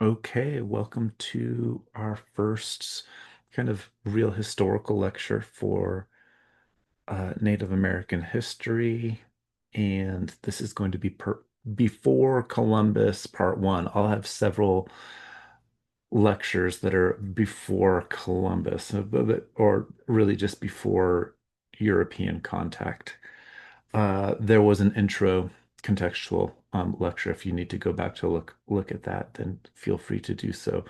Okay, welcome to our first kind of real historical lecture for Native American history. And this is going to be before Columbus, part one. I'll have several lectures that are before Columbus, or really just before European contact. There was an intro contextual lecture. If you need to go back to look at that, then feel free to do so.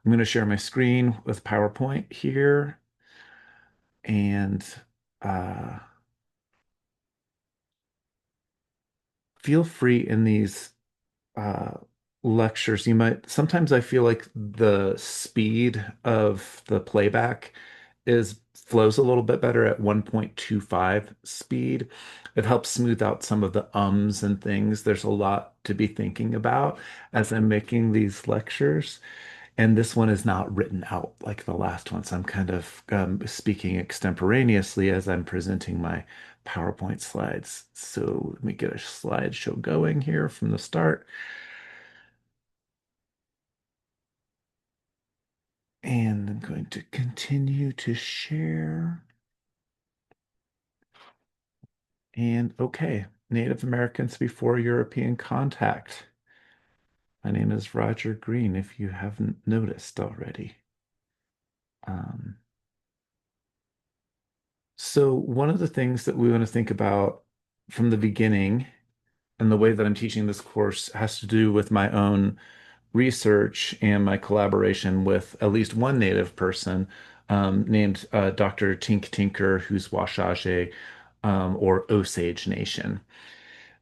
I'm going to share my screen with PowerPoint here, and uh, feel free in these uh, lectures. You might sometimes I feel like the speed of the playback is flows a little bit better at 1.25 speed. It helps smooth out some of the ums and things. There's a lot to be thinking about as I'm making these lectures. And this one is not written out like the last one. So I'm kind of speaking extemporaneously as I'm presenting my PowerPoint slides. So let me get a slideshow going here from the start. And I'm going to continue to share. And okay, Native Americans before European contact. My name is Roger Green, if you haven't noticed already. Um, so, one of the things that we want to think about from the beginning, and the way that I'm teaching this course has to do with my own research and my collaboration with at least one Native person named Dr. Tink Tinker, who's Washache or Osage Nation,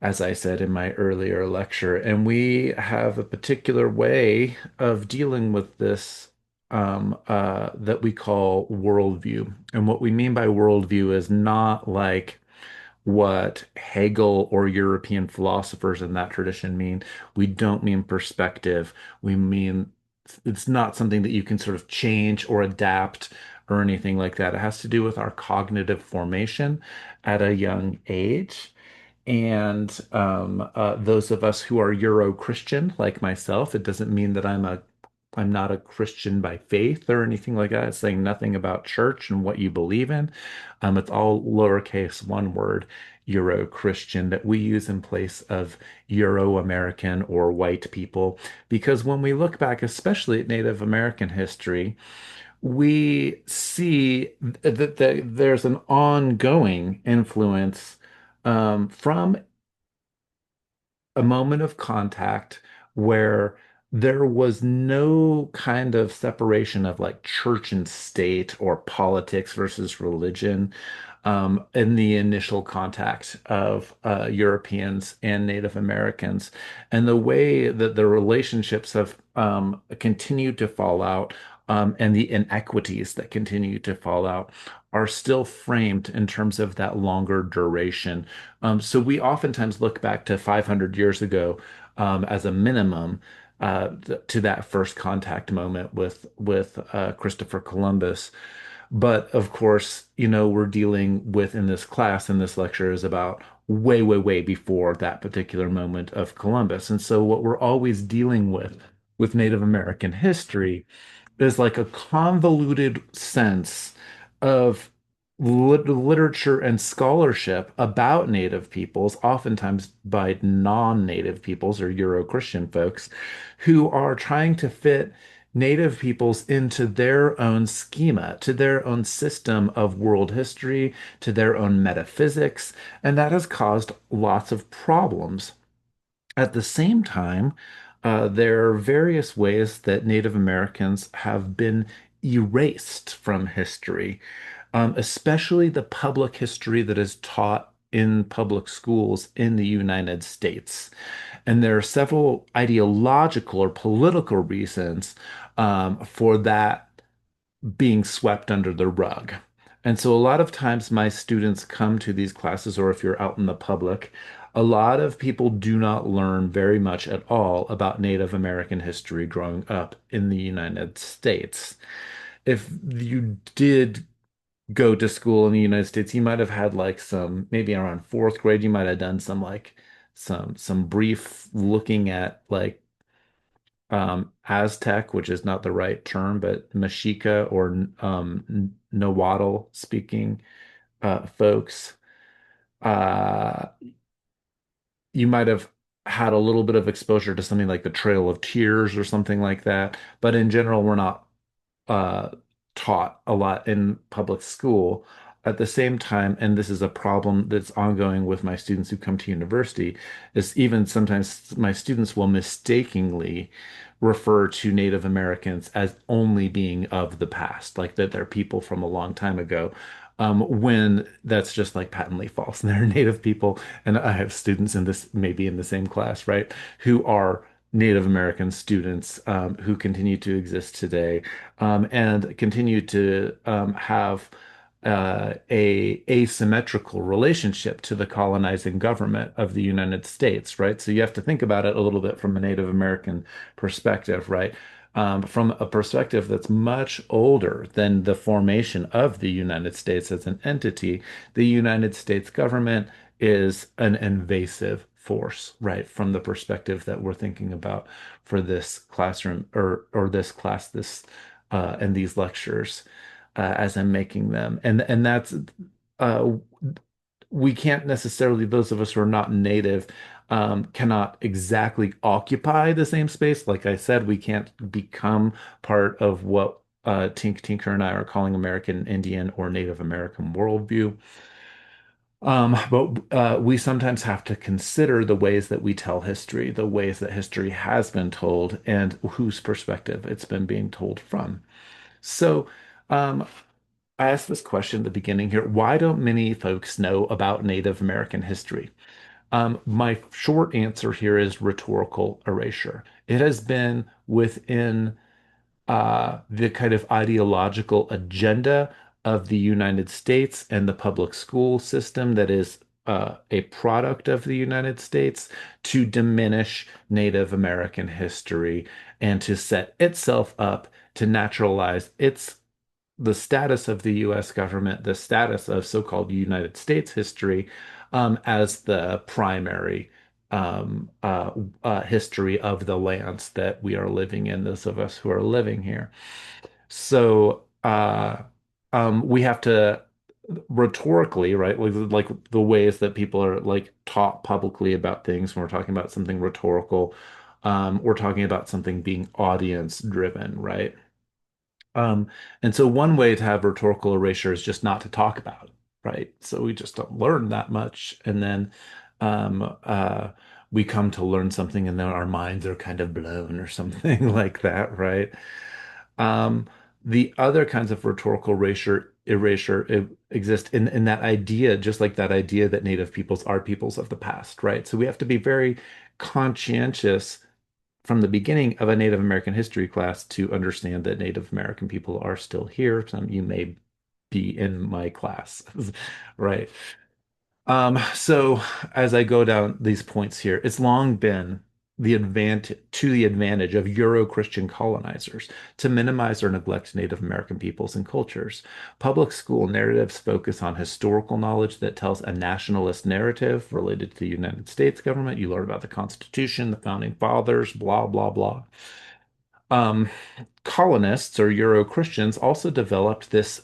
as I said in my earlier lecture. And we have a particular way of dealing with this that we call worldview. And what we mean by worldview is not like what Hegel or European philosophers in that tradition mean. We don't mean perspective. We mean it's not something that you can sort of change or adapt or anything like that. It has to do with our cognitive formation at a young age. And those of us who are Euro-Christian, like myself, it doesn't mean that I'm not a Christian by faith or anything like that. It's saying nothing about church and what you believe in. It's all lowercase one word, Euro-Christian, that we use in place of Euro-American or white people. Because when we look back, especially at Native American history, we see that there's an ongoing influence from a moment of contact where there was no kind of separation of like church and state or politics versus religion in the initial contact of Europeans and Native Americans. And the way that the relationships have continued to fall out and the inequities that continue to fall out are still framed in terms of that longer duration. So we oftentimes look back to 500 years ago as a minimum to that first contact moment with Christopher Columbus. But of course, we're dealing with in this class, in this lecture, is about way, way, way before that particular moment of Columbus. And so what we're always dealing with Native American history is like a convoluted sense of literature and scholarship about Native peoples, oftentimes by non-Native peoples or Euro-Christian folks, who are trying to fit Native peoples into their own schema, to their own system of world history, to their own metaphysics, and that has caused lots of problems. At the same time, there are various ways that Native Americans have been erased from history, especially the public history that is taught in public schools in the United States. And there are several ideological or political reasons for that being swept under the rug. And so a lot of times my students come to these classes, or if you're out in the public, a lot of people do not learn very much at all about Native American history growing up in the United States. If you did go to school in the United States, you might have had like some, maybe around fourth grade, you might have done some brief looking at like Aztec, which is not the right term, but Mexica or Nahuatl speaking folks. Uh, you might have had a little bit of exposure to something like the Trail of Tears or something like that. But in general, we're not uh, taught a lot in public school. At the same time, and this is a problem that's ongoing with my students who come to university, is even sometimes my students will mistakenly refer to Native Americans as only being of the past, like that they're people from a long time ago, when that's just like patently false. And they're Native people, and I have students in this, maybe in the same class, right, who are Native American students who continue to exist today and continue to have a asymmetrical relationship to the colonizing government of the United States, right? So you have to think about it a little bit from a Native American perspective, right? From a perspective that's much older than the formation of the United States as an entity, the United States government is an invasive force, right? From the perspective that we're thinking about for this classroom or this class, this and these lectures as I'm making them. And that's uh, we can't necessarily, those of us who are not native, cannot exactly occupy the same space. Like I said, we can't become part of what Tink Tinker and I are calling American Indian or Native American worldview. But we sometimes have to consider the ways that we tell history, the ways that history has been told, and whose perspective it's been being told from. So, um, I asked this question at the beginning here. Why don't many folks know about Native American history? My short answer here is rhetorical erasure. It has been within the kind of ideological agenda of the United States and the public school system that is a product of the United States to diminish Native American history and to set itself up to naturalize its the status of the US government, the status of so-called United States history, as the primary history of the lands that we are living in, those of us who are living here. So we have to rhetorically, right? Like the ways that people are like taught publicly about things when we're talking about something rhetorical, we're talking about something being audience driven, right? Um, and so one way to have rhetorical erasure is just not to talk about it, right? So we just don't learn that much. And then um, uh, we come to learn something and then our minds are kind of blown or something like that, right? Um, the other kinds of rhetorical erasure exist in that idea, just like that idea that Native peoples are peoples of the past, right? So we have to be very conscientious from the beginning of a Native American history class to understand that Native American people are still here. Some you may be in my class, right? So as I go down these points here, it's long been the advantage of Euro-Christian colonizers to minimize or neglect Native American peoples and cultures. Public school narratives focus on historical knowledge that tells a nationalist narrative related to the United States government. You learn about the Constitution, the founding fathers, blah, blah, blah. Um, Colonists or Euro-Christians also developed this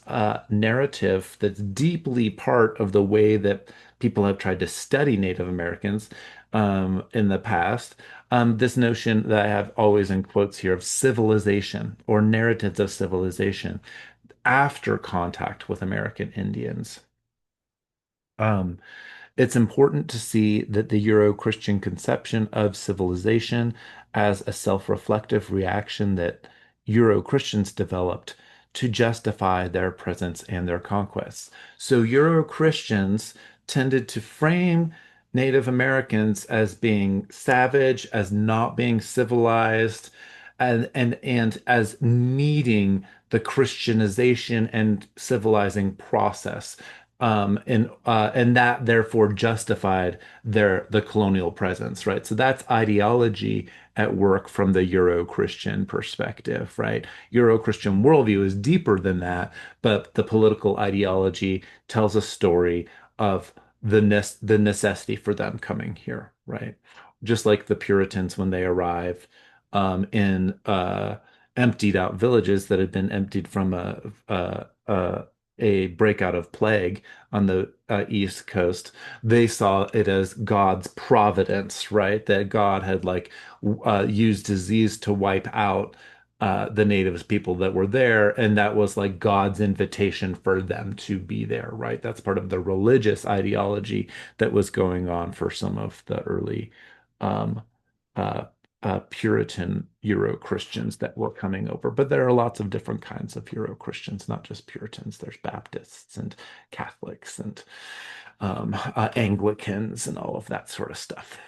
narrative that's deeply part of the way that people have tried to study Native Americans in the past. This notion that I have always in quotes here of civilization or narratives of civilization after contact with American Indians. Um, it's important to see that the Euro-Christian conception of civilization as a self-reflective reaction that Euro-Christians developed to justify their presence and their conquests. So Euro-Christians tended to frame Native Americans as being savage, as not being civilized, and as needing the Christianization and civilizing process and that therefore justified the colonial presence, right? So that's ideology at work from the Euro-Christian perspective, right? Euro-Christian worldview is deeper than that, but the political ideology tells a story of the necessity for them coming here, right? Just like the Puritans when they arrived. in emptied out villages that had been emptied from a breakout of plague on the East Coast. They saw it as God's providence, right? That God had used disease to wipe out the natives people that were there, and that was like God's invitation for them to be there, right? That's part of the religious ideology that was going on for some of the early um, uh, Puritan Euro-Christians that were coming over. But there are lots of different kinds of Euro-Christians, not just Puritans. There's Baptists and Catholics and Anglicans and all of that sort of stuff.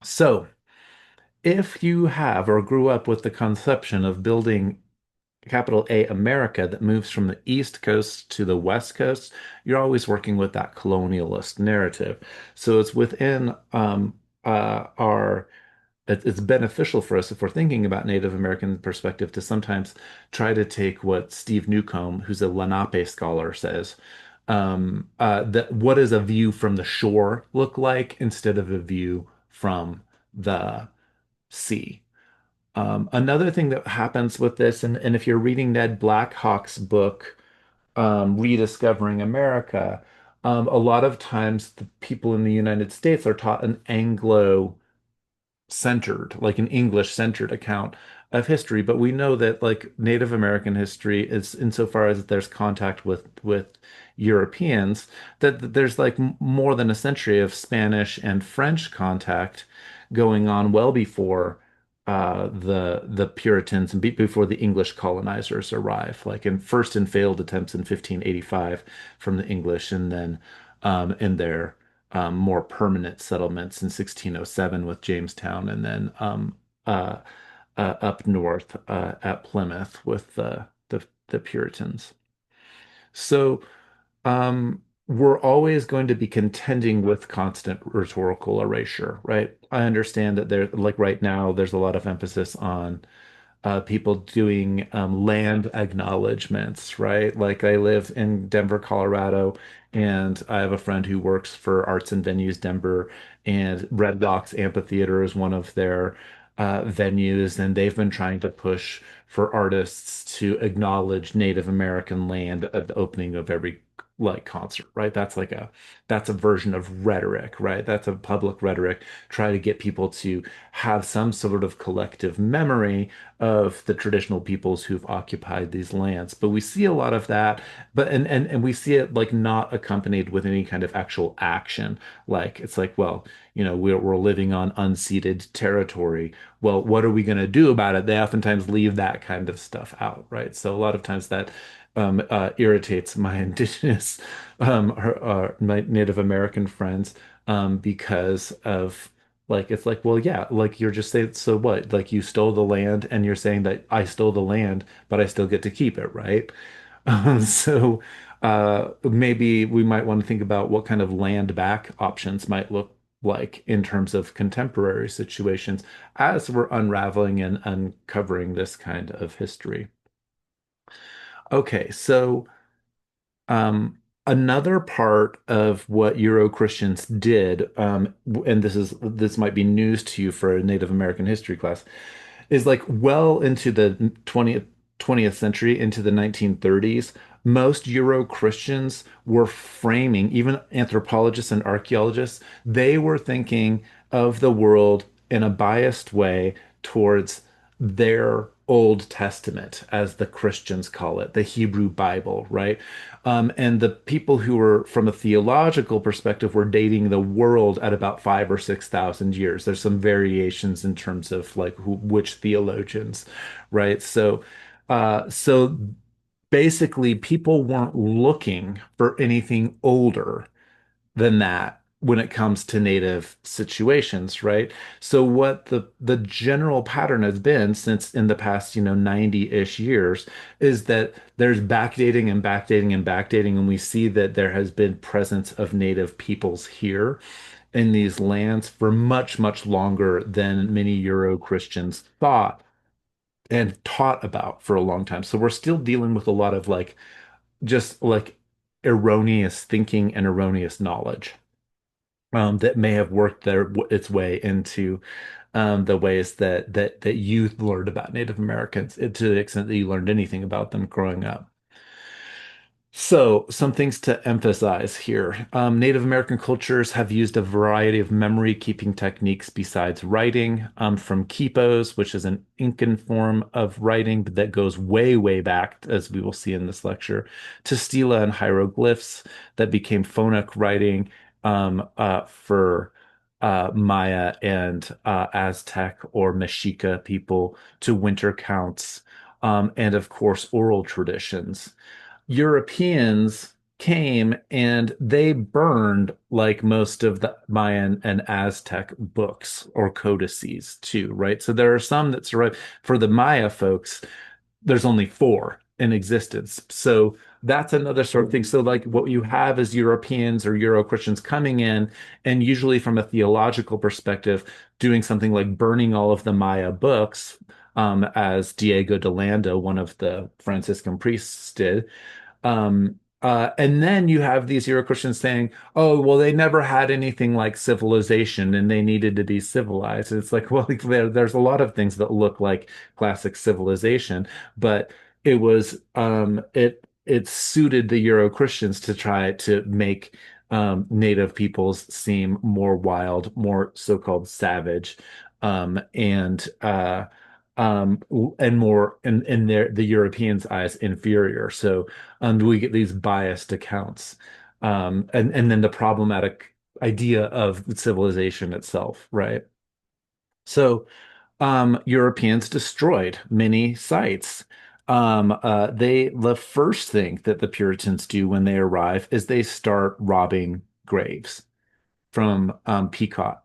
So, if you have or grew up with the conception of building capital A America that moves from the East Coast to the West Coast, you're always working with that colonialist narrative. So it's within our it's beneficial for us if we're thinking about Native American perspective to sometimes try to take what Steve Newcomb, who's a Lenape scholar, says. That what does a view from the shore look like instead of a view from the sea? Another thing that happens with this, and if you're reading Ned Blackhawk's book, Rediscovering America, a lot of times the people in the United States are taught an Anglo centered, like an English centered account of history. But we know that like Native American history is insofar as there's contact with Europeans, that there's like more than a century of Spanish and French contact going on well before the Puritans and before the English colonizers arrive, like in first and failed attempts in 1585 from the English, and then in their more permanent settlements in 1607 with Jamestown, and then uh, up north at Plymouth with the Puritans. So we're always going to be contending with constant rhetorical erasure, right? I understand that there, like right now, there's a lot of emphasis on people doing land acknowledgements, right? Like I live in Denver, Colorado, and I have a friend who works for Arts and Venues Denver, and Red Rocks Amphitheater is one of their venues, and they've been trying to push for artists to acknowledge Native American land at the opening of every like concert, right? That's a version of rhetoric, right? That's a public rhetoric, try to get people to have some sort of collective memory of the traditional peoples who've occupied these lands. But we see a lot of that, but and we see it like not accompanied with any kind of actual action. Like it's like, well, we're living on unceded territory. Well, what are we going to do about it? They oftentimes leave that kind of stuff out, right? So a lot of times that irritates my indigenous, my Native American friends, because of like it's like, well, yeah, like you're just saying, so what? Like you stole the land and you're saying that I stole the land, but I still get to keep it, right? So maybe we might want to think about what kind of land back options might look like in terms of contemporary situations as we're unraveling and uncovering this kind of history. Okay, so another part of what Euro-Christians did, and this might be news to you for a Native American history class, is like well into the 20th century, into the 1930s, most Euro-Christians were framing, even anthropologists and archaeologists, they were thinking of the world in a biased way towards their Old Testament, as the Christians call it, the Hebrew Bible, right? And the people who were, from a theological perspective, were dating the world at about 5 or 6 thousand years. There's some variations in terms of like which theologians, right? So basically, people weren't looking for anything older than that when it comes to native situations, right? So what the general pattern has been since in the past, 90-ish years is that there's backdating and backdating and backdating, and we see that there has been presence of native peoples here in these lands for much, much longer than many Euro-Christians thought and taught about for a long time. So we're still dealing with a lot of like just like erroneous thinking and erroneous knowledge that may have worked its way into the ways that you learned about Native Americans, to the extent that you learned anything about them growing up. So, some things to emphasize here. Native American cultures have used a variety of memory keeping techniques besides writing, from quipos, which is an Incan form of writing that goes way, way back, as we will see in this lecture, to stela and hieroglyphs that became phonic writing for Maya and Aztec or Mexica people, to winter counts, and of course, oral traditions. Europeans came and they burned like most of the Mayan and Aztec books or codices too, right? So there are some that survive. For the Maya folks, there's only four in existence. So that's another sort of thing. So like what you have is Europeans or Euro-Christians coming in and usually from a theological perspective, doing something like burning all of the Maya books, as Diego de Landa, one of the Franciscan priests, did. And then you have these Euro Christians saying, oh, well, they never had anything like civilization and they needed to be civilized. And it's like, well, there's a lot of things that look like classic civilization, but it suited the Euro Christians to try to make native peoples seem more wild, more so-called savage, and and more in the Europeans' eyes inferior. So we get these biased accounts, and then the problematic idea of civilization itself, right? So Europeans destroyed many sites. The first thing that the Puritans do when they arrive is they start robbing graves from Pequot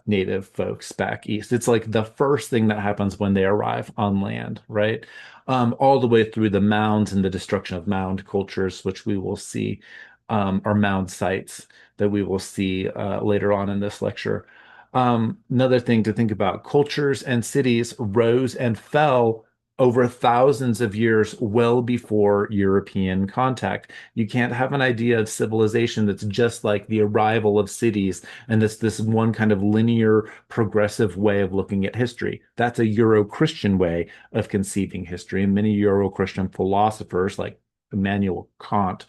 native folks back east. It's like the first thing that happens when they arrive on land, right? All the way through the mounds and the destruction of mound cultures, which we will see, or mound sites that we will see later on in this lecture. Another thing to think about, cultures and cities rose and fell over thousands of years well before European contact. You can't have an idea of civilization that's just like the arrival of cities and this one kind of linear progressive way of looking at history. That's a Euro-Christian way of conceiving history. And many Euro-Christian philosophers like Immanuel Kant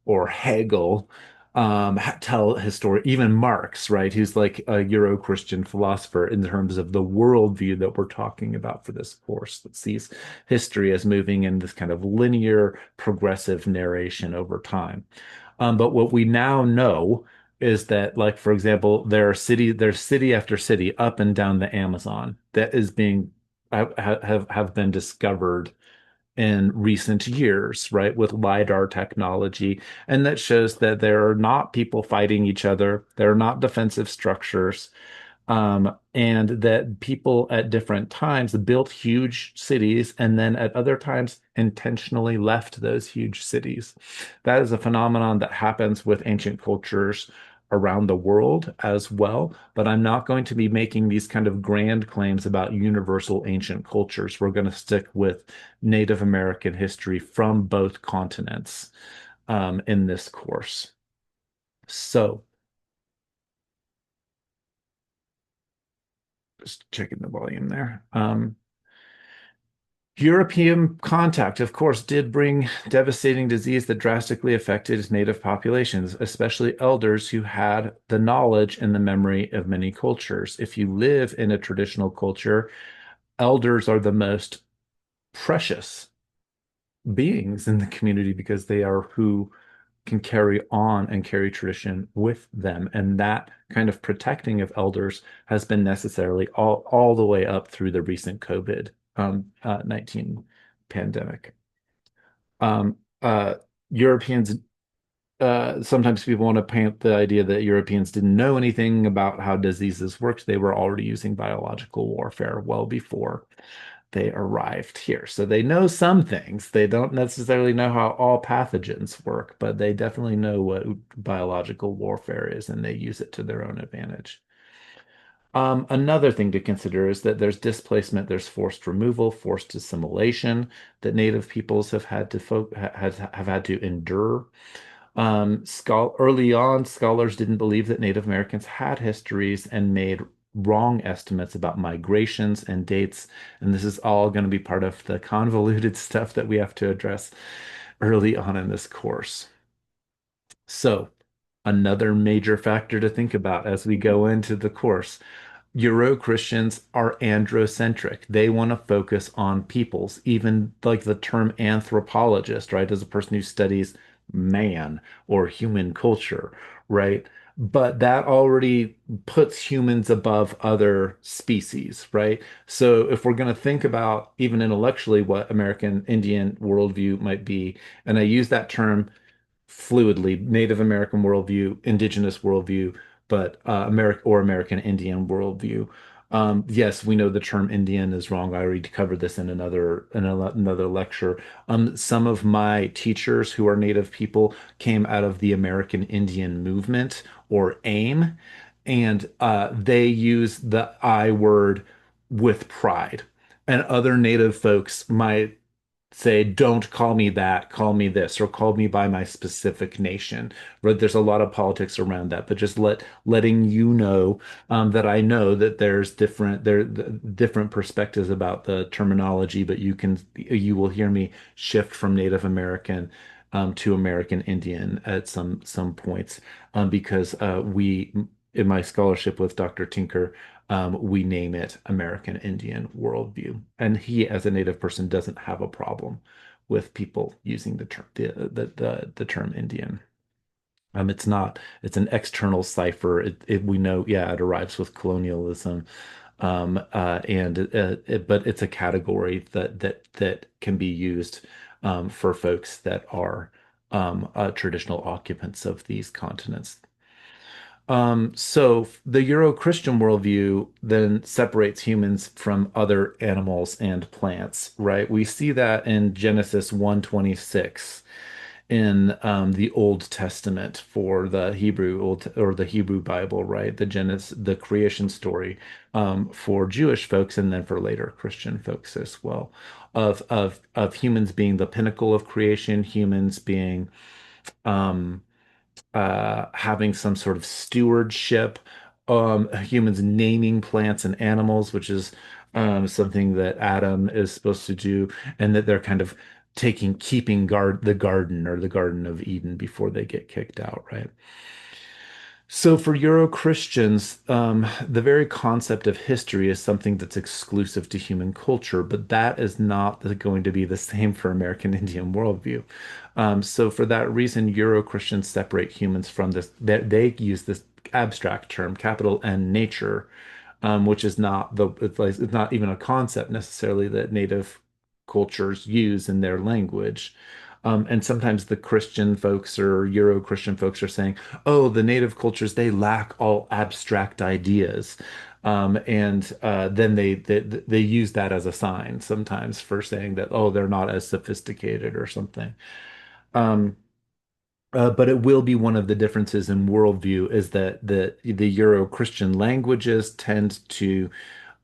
or Hegel tell history, even Marx, right, who's like a Euro-Christian philosopher in terms of the worldview that we're talking about for this course, that sees history as moving in this kind of linear, progressive narration over time. But what we now know is that, like, for example, there's city after city up and down the Amazon that is being have been discovered in recent years, right, with LiDAR technology. And that shows that there are not people fighting each other, there are not defensive structures, and that people at different times built huge cities and then at other times intentionally left those huge cities. That is a phenomenon that happens with ancient cultures around the world as well, but I'm not going to be making these kind of grand claims about universal ancient cultures. We're going to stick with Native American history from both continents in this course. So, just checking the volume there. European contact, of course, did bring devastating disease that drastically affected native populations, especially elders who had the knowledge and the memory of many cultures. If you live in a traditional culture, elders are the most precious beings in the community because they are who can carry on and carry tradition with them. And that kind of protecting of elders has been necessarily all the way up through the recent COVID 19 pandemic. Um, uh, Europeans, sometimes people want to paint the idea that Europeans didn't know anything about how diseases worked. They were already using biological warfare well before they arrived here. So they know some things. They don't necessarily know how all pathogens work, but they definitely know what biological warfare is and they use it to their own advantage. Another thing to consider is that there's displacement, there's forced removal, forced assimilation that Native peoples have had to endure. Early on, scholars didn't believe that Native Americans had histories and made wrong estimates about migrations and dates. And this is all going to be part of the convoluted stuff that we have to address early on in this course. So, another major factor to think about as we go into the course. Euro Christians are androcentric. They want to focus on peoples, even like the term anthropologist, right? As a person who studies man or human culture, right? But that already puts humans above other species, right? So if we're going to think about even intellectually what American Indian worldview might be, and I use that term fluidly Native American worldview, indigenous worldview, but American Indian worldview. Yes, we know the term Indian is wrong. I already covered this in another lecture. Some of my teachers who are Native people came out of the American Indian movement or AIM, and they use the I word with pride. And other Native folks might say, don't call me that, call me this, or call me by my specific nation. Right? There's a lot of politics around that, but just letting you know that I know that there's different perspectives about the terminology, but you will hear me shift from Native American to American Indian at some points because we in my scholarship with Dr. Tinker we name it American Indian worldview. And he, as a Native person, doesn't have a problem with people using the term Indian. It's not, it's an external cipher. We know, yeah, it arrives with colonialism. But it's a category that can be used for folks that are traditional occupants of these continents. So the Euro-Christian worldview then separates humans from other animals and plants, right? We see that in Genesis 1:26 in the Old Testament for the Hebrew Bible, right? The creation story for Jewish folks and then for later Christian folks as well, of humans being the pinnacle of creation, humans being um, having some sort of stewardship, humans naming plants and animals, which is something that Adam is supposed to do, and that they're kind of keeping the garden or the Garden of Eden before they get kicked out, right? So for Euro-Christians, the very concept of history is something that's exclusive to human culture, but that is not going to be the same for American Indian worldview. So for that reason, Euro-Christians separate humans from this. They use this abstract term, capital N nature, which is not it's not even a concept necessarily that native cultures use in their language. And sometimes the Christian folks or Euro-Christian folks are saying, oh, the native cultures, they lack all abstract ideas. And then they use that as a sign sometimes for saying that, oh, they're not as sophisticated or something. Um, but it will be one of the differences in worldview is that the Euro-Christian languages tend to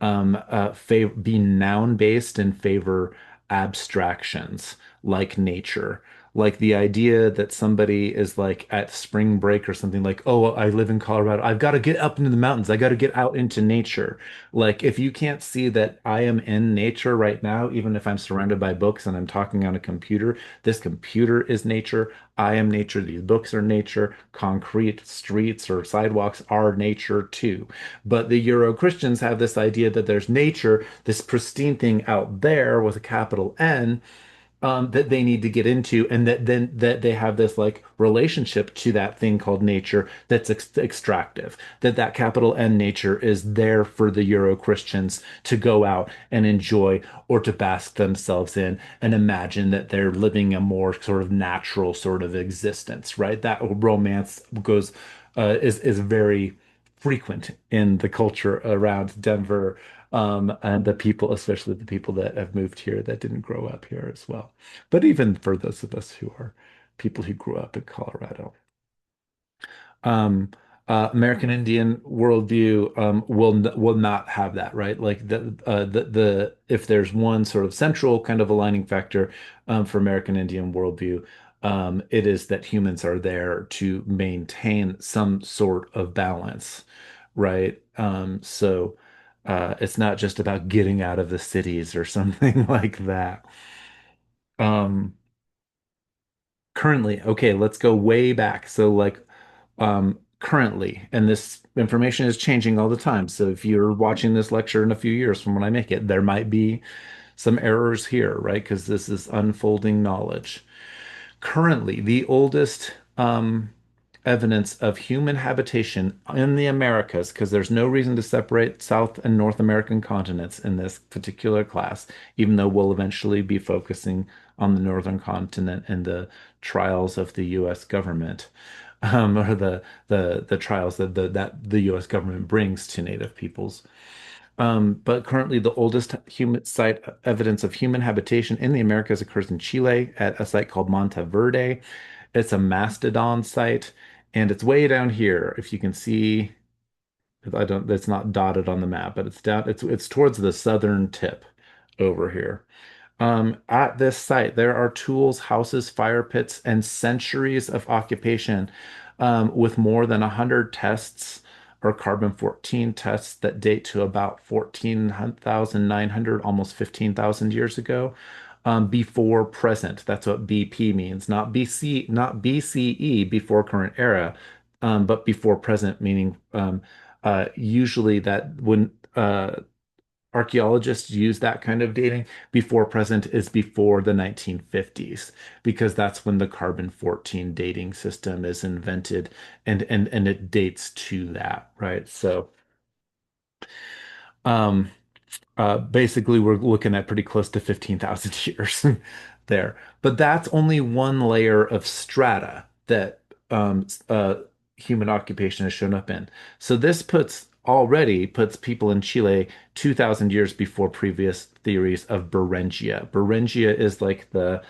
be noun based and favor abstractions like nature. Like the idea that somebody is like at spring break or something like, oh, I live in Colorado. I've got to get up into the mountains. I got to get out into nature. Like if you can't see that I am in nature right now, even if I'm surrounded by books and I'm talking on a computer, this computer is nature. I am nature. These books are nature. Concrete streets or sidewalks are nature too. But the Euro Christians have this idea that there's nature, this pristine thing out there with a capital N, that they need to get into, and that they have this like relationship to that thing called nature that's extractive. That capital N nature is there for the Euro Christians to go out and enjoy or to bask themselves in and imagine that they're living a more sort of natural sort of existence, right? That romance is very frequent in the culture around Denver, and the people, especially the people that have moved here that didn't grow up here as well. But even for those of us who are people who grew up in Colorado. Um, American Indian worldview will not have that, right? Like the if there's one sort of central kind of aligning factor for American Indian worldview, it is that humans are there to maintain some sort of balance, right? It's not just about getting out of the cities or something like that. Um, Currently, okay, let's go way back. Currently, and this information is changing all the time. So if you're watching this lecture in a few years from when I make it, there might be some errors here, right? Because this is unfolding knowledge. Currently, the oldest evidence of human habitation in the Americas, because there's no reason to separate South and North American continents in this particular class, even though we'll eventually be focusing on the Northern continent and the trials of the U.S. government, or the trials that the U.S. government brings to Native peoples. But currently, the oldest human site evidence of human habitation in the Americas occurs in Chile at a site called Monteverde. It's a mastodon site, and it's way down here. If you can see, I don't, it's not dotted on the map, but it's down, it's towards the southern tip over here. At this site, there are tools, houses, fire pits, and centuries of occupation, with more than 100 tests or carbon-14 tests that date to about 14,900, almost 15,000 years ago, before present. That's what BP means, not BC, not BCE, before current era, but before present, meaning usually that when archaeologists use that kind of dating, before present is before the 1950s, because that's when the carbon-14 dating system is invented, and it dates to that, right? Um, Basically, we're looking at pretty close to 15,000 years there. But that's only one layer of strata that human occupation has shown up in. So this puts people in Chile 2,000 years before previous theories of Beringia. Beringia is like the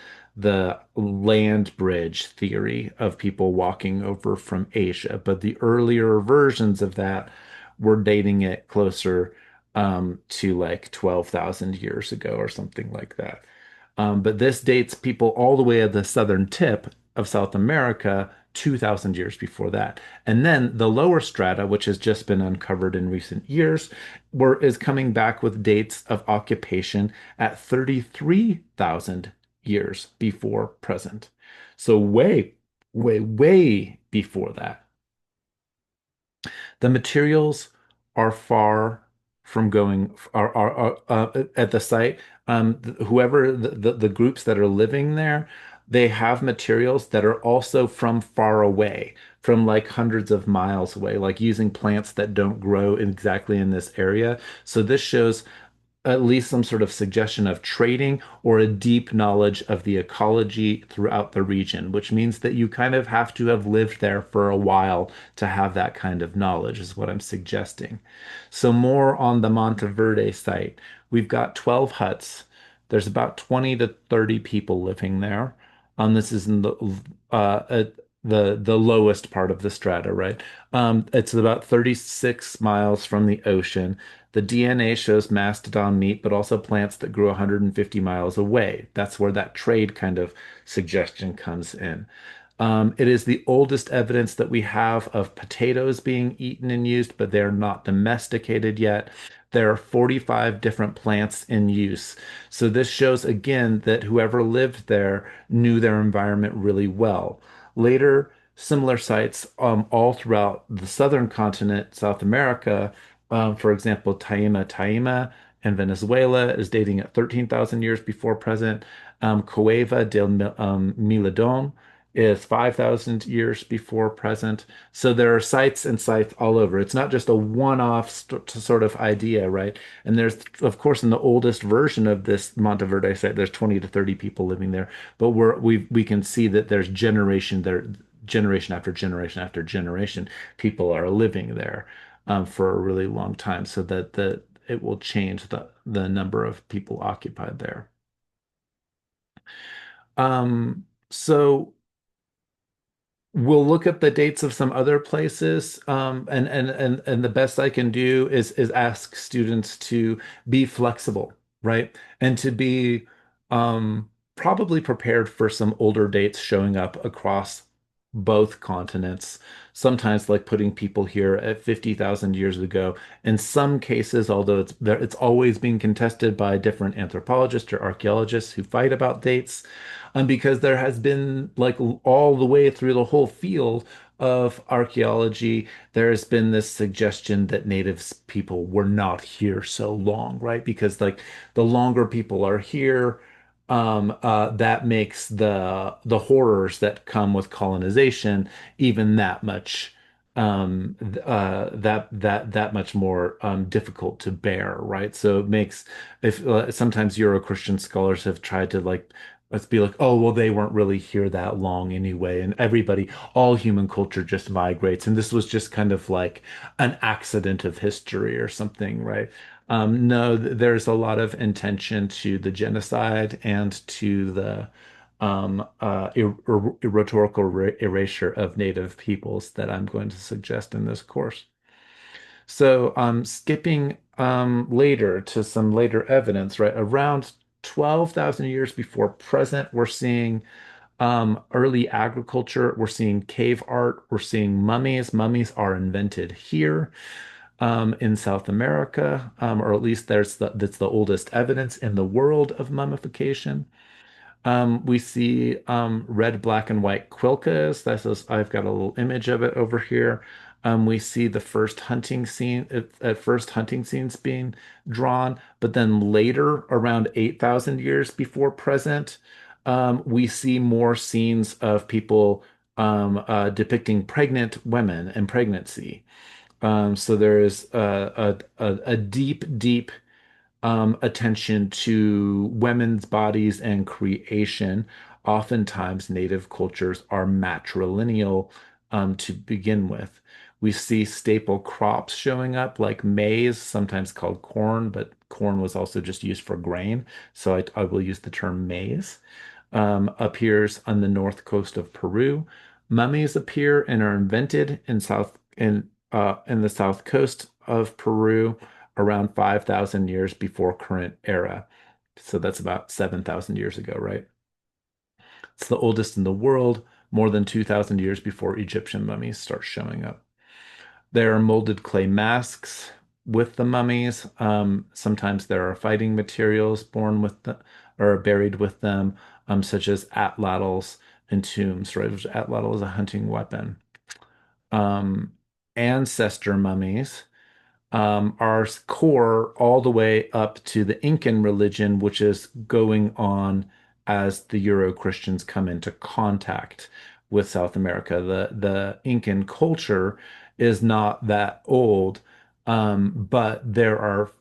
land bridge theory of people walking over from Asia, but the earlier versions of that were dating it closer to like 12,000 years ago or something like that. But this dates people all the way at the southern tip of South America 2,000 years before that. And then the lower strata, which has just been uncovered in recent years, is coming back with dates of occupation at 33,000 years before present. So way, way, way before that. The materials are far from going are at the site. Whoever the groups that are living there, they have materials that are also from far away, from like hundreds of miles away, like using plants that don't grow exactly in this area. So this shows at least some sort of suggestion of trading or a deep knowledge of the ecology throughout the region, which means that you kind of have to have lived there for a while to have that kind of knowledge, is what I'm suggesting. So, more on the Monteverde site. We've got 12 huts. There's about 20 to 30 people living there. This is in the lowest part of the strata, right? It's about 36 miles from the ocean. The DNA shows mastodon meat, but also plants that grew 150 miles away. That's where that trade kind of suggestion comes in. It is the oldest evidence that we have of potatoes being eaten and used, but they're not domesticated yet. There are 45 different plants in use. So this shows again that whoever lived there knew their environment really well. Later, similar sites all throughout the southern continent, South America, for example, Taima in Venezuela is dating at 13,000 years before present. Cueva del Milodon is 5,000 years before present. So there are sites and sites all over. It's not just a one-off sort of idea, right? And there's, of course, in the oldest version of this Monteverde site, there's 20 to 30 people living there. But we can see that there's generation there, generation after generation after generation, people are living there for a really long time, so that it will change the number of people occupied there. So we'll look at the dates of some other places, and the best I can do is ask students to be flexible, right? And to be probably prepared for some older dates showing up across both continents, sometimes like putting people here at 50,000 years ago. In some cases, although it's always being contested by different anthropologists or archaeologists who fight about dates, because there has been like all the way through the whole field of archaeology, there's been this suggestion that native people were not here so long, right? Because like the longer people are here, that makes the horrors that come with colonization even that much that much more difficult to bear, right? So it makes if sometimes Euro-Christian scholars have tried to like let's be like, oh well, they weren't really here that long anyway, and all human culture just migrates, and this was just kind of like an accident of history or something, right? No, there's a lot of intention to the genocide and to the rhetorical erasure of native peoples that I'm going to suggest in this course. So, skipping later to some later evidence, right? Around 12,000 years before present, we're seeing early agriculture, we're seeing cave art, we're seeing mummies. Mummies are invented here in South America, or at least that's the oldest evidence in the world of mummification. We see red, black, and white quilcas. I've got a little image of it over here. We see the first hunting scene at first hunting scenes being drawn, but then later, around 8,000 years before present, we see more scenes of people depicting pregnant women and pregnancy. So there is a deep, deep attention to women's bodies and creation. Oftentimes, native cultures are matrilineal to begin with. We see staple crops showing up like maize, sometimes called corn, but corn was also just used for grain. So I will use the term maize. Appears on the north coast of Peru. Mummies appear and are invented in the south coast of Peru around 5,000 years before current era. So that's about 7,000 years ago, right? It's the oldest in the world, more than 2,000 years before Egyptian mummies start showing up. There are molded clay masks with the mummies. Sometimes there are fighting materials born with the or buried with them, such as atlatls and tombs, right? Which atlatl is a hunting weapon. Um, Ancestor mummies are core all the way up to the Incan religion, which is going on as the Euro-Christians come into contact with South America. The Incan culture is not that old, but there are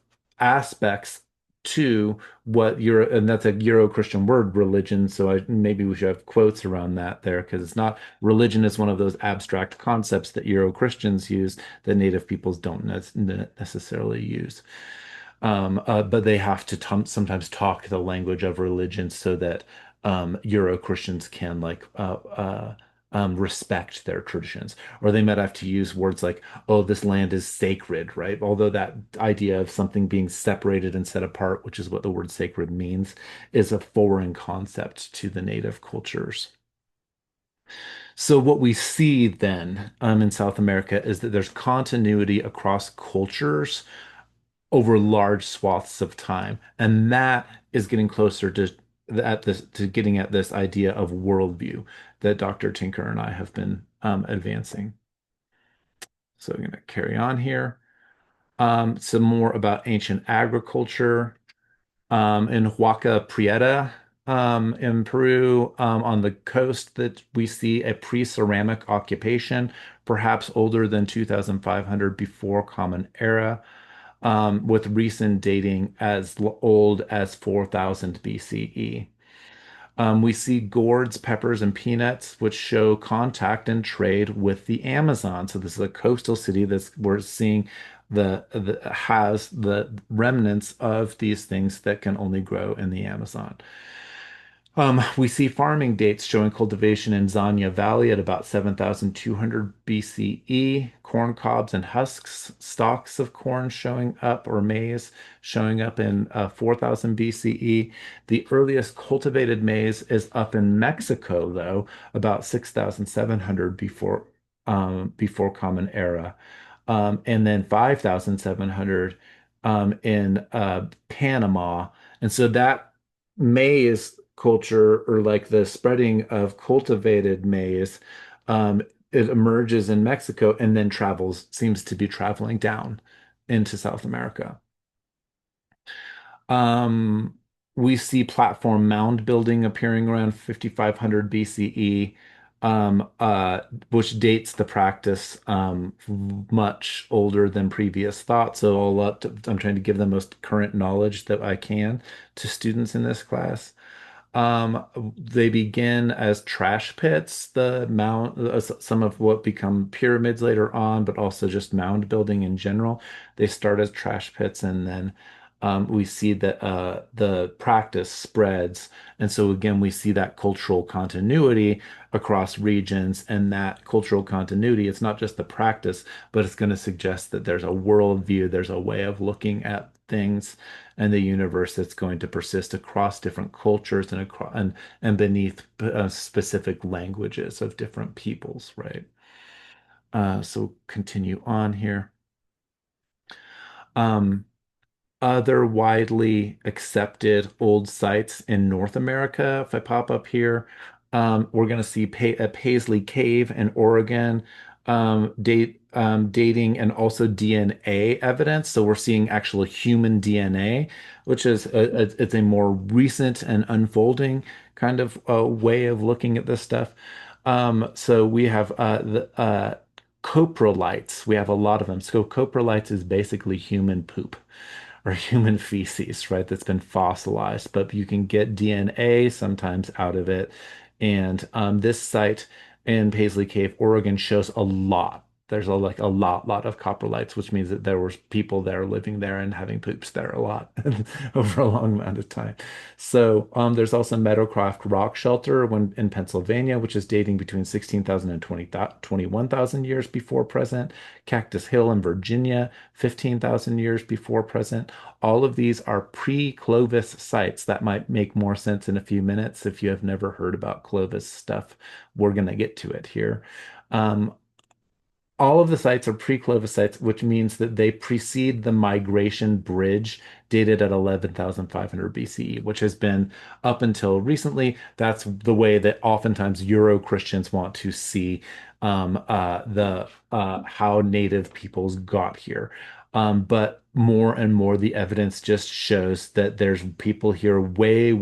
aspects to what Euro, and that's a Euro-Christian word, religion. So maybe we should have quotes around that there because it's not religion is one of those abstract concepts that Euro-Christians use that native peoples don't necessarily use. But they have to sometimes talk the language of religion so that Euro-Christians can respect their traditions. Or they might have to use words like, oh, this land is sacred, right? Although that idea of something being separated and set apart, which is what the word sacred means, is a foreign concept to the native cultures. So what we see then in South America is that there's continuity across cultures over large swaths of time, and that is getting closer to getting at this idea of worldview that Dr. Tinker and I have been advancing. So I'm going to carry on here. Some more about ancient agriculture. In Huaca Prieta, in Peru, on the coast, that we see a pre-ceramic occupation, perhaps older than 2,500 before Common Era, with recent dating as old as 4,000 BCE. We see gourds, peppers, and peanuts, which show contact and trade with the Amazon. So this is a coastal city that's we're seeing the has the remnants of these things that can only grow in the Amazon. We see farming dates showing cultivation in Zanya Valley at about 7,200 BCE, corn cobs and husks, stalks of corn showing up, or maize showing up in 4,000 BCE. The earliest cultivated maize is up in Mexico, though, about 6,700 before Common Era, and then 5,700 in Panama. And so that maize culture, or like the spreading of cultivated maize, um, it emerges in Mexico and then seems to be traveling down into South America. Um, we see platform mound building appearing around 5,500 BCE, which dates the practice much older than previous thought. So I'm trying to give the most current knowledge that I can to students in this class. They begin as trash pits, some of what become pyramids later on, but also just mound building in general. They start as trash pits, and then we see that the practice spreads. And so again, we see that cultural continuity across regions, and that cultural continuity, it's not just the practice, but it's going to suggest that there's a worldview, there's a way of looking at things and the universe that's going to persist across different cultures and beneath specific languages of different peoples, right? So continue on here. Um, Other widely accepted old sites in North America, if I pop up here, we're going to see Paisley Cave in Oregon, dating and also DNA evidence. So we're seeing actual human DNA, which is it's a more recent and unfolding kind of way of looking at this stuff. So we have the coprolites. We have a lot of them. So coprolites is basically human poop or human feces, right? That's been fossilized, but you can get DNA sometimes out of it. And this site in Paisley Cave, Oregon, shows a lot. There's like a lot of coprolites, which means that there were people there living there and having poops there a lot over a long amount of time. So there's also Meadowcroft Rock Shelter in Pennsylvania, which is dating between 16,000 and 21,000 years before present. Cactus Hill in Virginia, 15,000 years before present. All of these are pre-Clovis sites. That might make more sense in a few minutes if you have never heard about Clovis stuff. We're going to get to it here. Um, all of the sites are pre-Clovis sites, which means that they precede the migration bridge dated at 11,500 BCE, which has been up until recently. That's the way that oftentimes Euro-Christians want to see the how native peoples got here. But more and more, the evidence just shows that there's people here way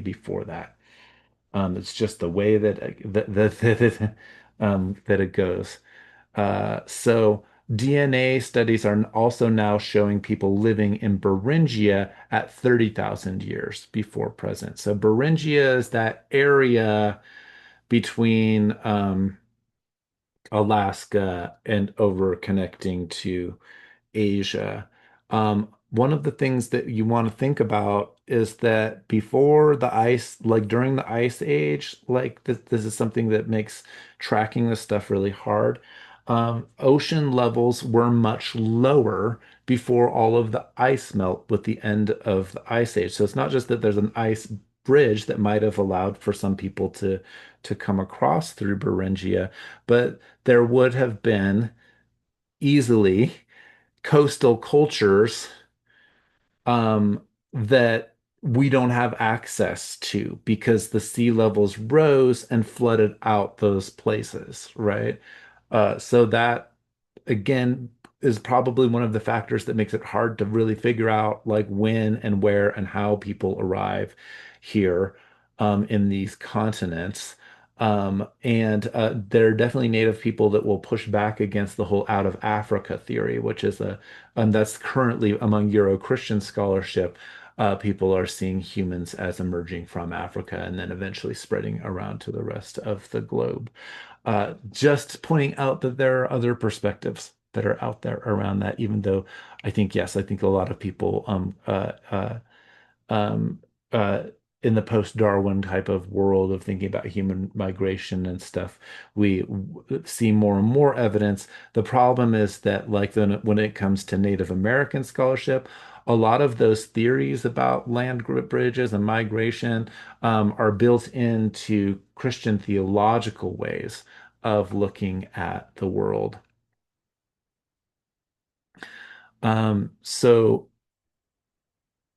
before that. It's just the way that it goes. So DNA studies are also now showing people living in Beringia at 30,000 years before present. So Beringia is that area between Alaska and over connecting to Asia. One of the things that you want to think about is that before the ice, like during the ice age, like this is something that makes tracking this stuff really hard. Ocean levels were much lower before all of the ice melt with the end of the ice age. So it's not just that there's an ice bridge that might have allowed for some people to come across through Beringia, but there would have been easily coastal cultures that we don't have access to because the sea levels rose and flooded out those places, right? So that again is probably one of the factors that makes it hard to really figure out like when and where and how people arrive here in these continents. And there are definitely native people that will push back against the whole out of Africa theory, which is that's currently among Euro-Christian scholarship. People are seeing humans as emerging from Africa and then eventually spreading around to the rest of the globe. Just pointing out that there are other perspectives that are out there around that, even though I think, yes, I think a lot of people um, uh, uh, in the post-Darwin type of world of thinking about human migration and stuff, we see more and more evidence. The problem is that, like, when it comes to Native American scholarship, a lot of those theories about land bridges and migration are built into Christian theological ways of looking at the world. So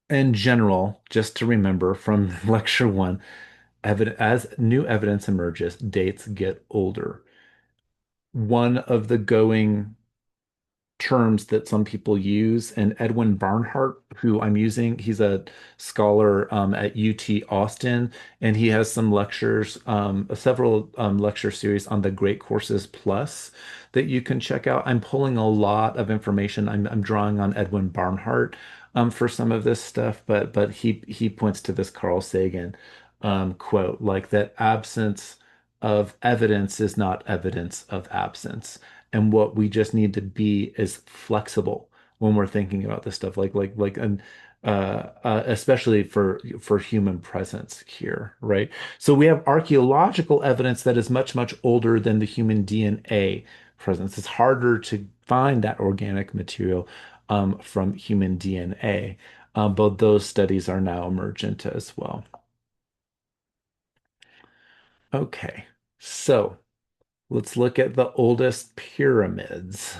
in general, just to remember from lecture one, as new evidence emerges, dates get older. One of the going terms that some people use, and Edwin Barnhart, who I'm using, he's a scholar at UT Austin, and he has some lectures, several lecture series on the Great Courses Plus that you can check out. I'm pulling a lot of information. I'm drawing on Edwin Barnhart for some of this stuff, but he points to this Carl Sagan quote, like that absence of evidence is not evidence of absence. And what we just need to be is flexible when we're thinking about this stuff, and especially for human presence here, right? So we have archaeological evidence that is much older than the human DNA presence. It's harder to find that organic material from human DNA, but those studies are now emergent as well. Okay, so let's look at the oldest pyramids.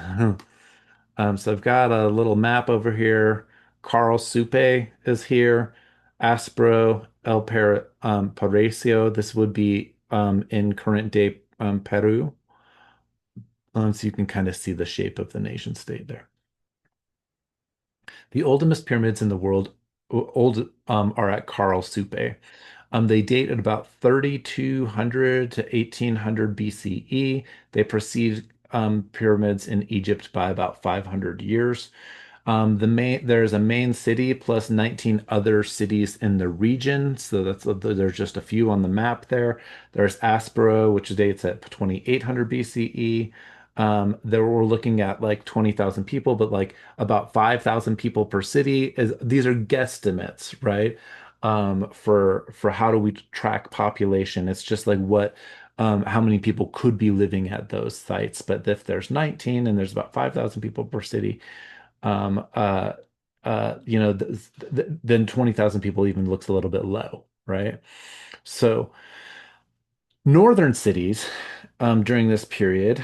So I've got a little map over here. Carl Supe is here. Aspro Paraíso. This would be in current day Peru. So you can kind of see the shape of the nation state there. The oldest pyramids in the world are at Carl Supe. They date at about 3,200 to 1,800 BCE. They precede pyramids in Egypt by about 500 years. There's a main city plus 19 other cities in the region. So there's just a few on the map there. There's Aspero, which dates at 2,800 BCE. There we're looking at like 20,000 people, but like about 5,000 people per city. These are guesstimates, right? For how do we track population? It's just like how many people could be living at those sites. But if there's 19 and there's about 5,000 people per city, um, uh, then 20,000 people even looks a little bit low, right? So northern cities during this period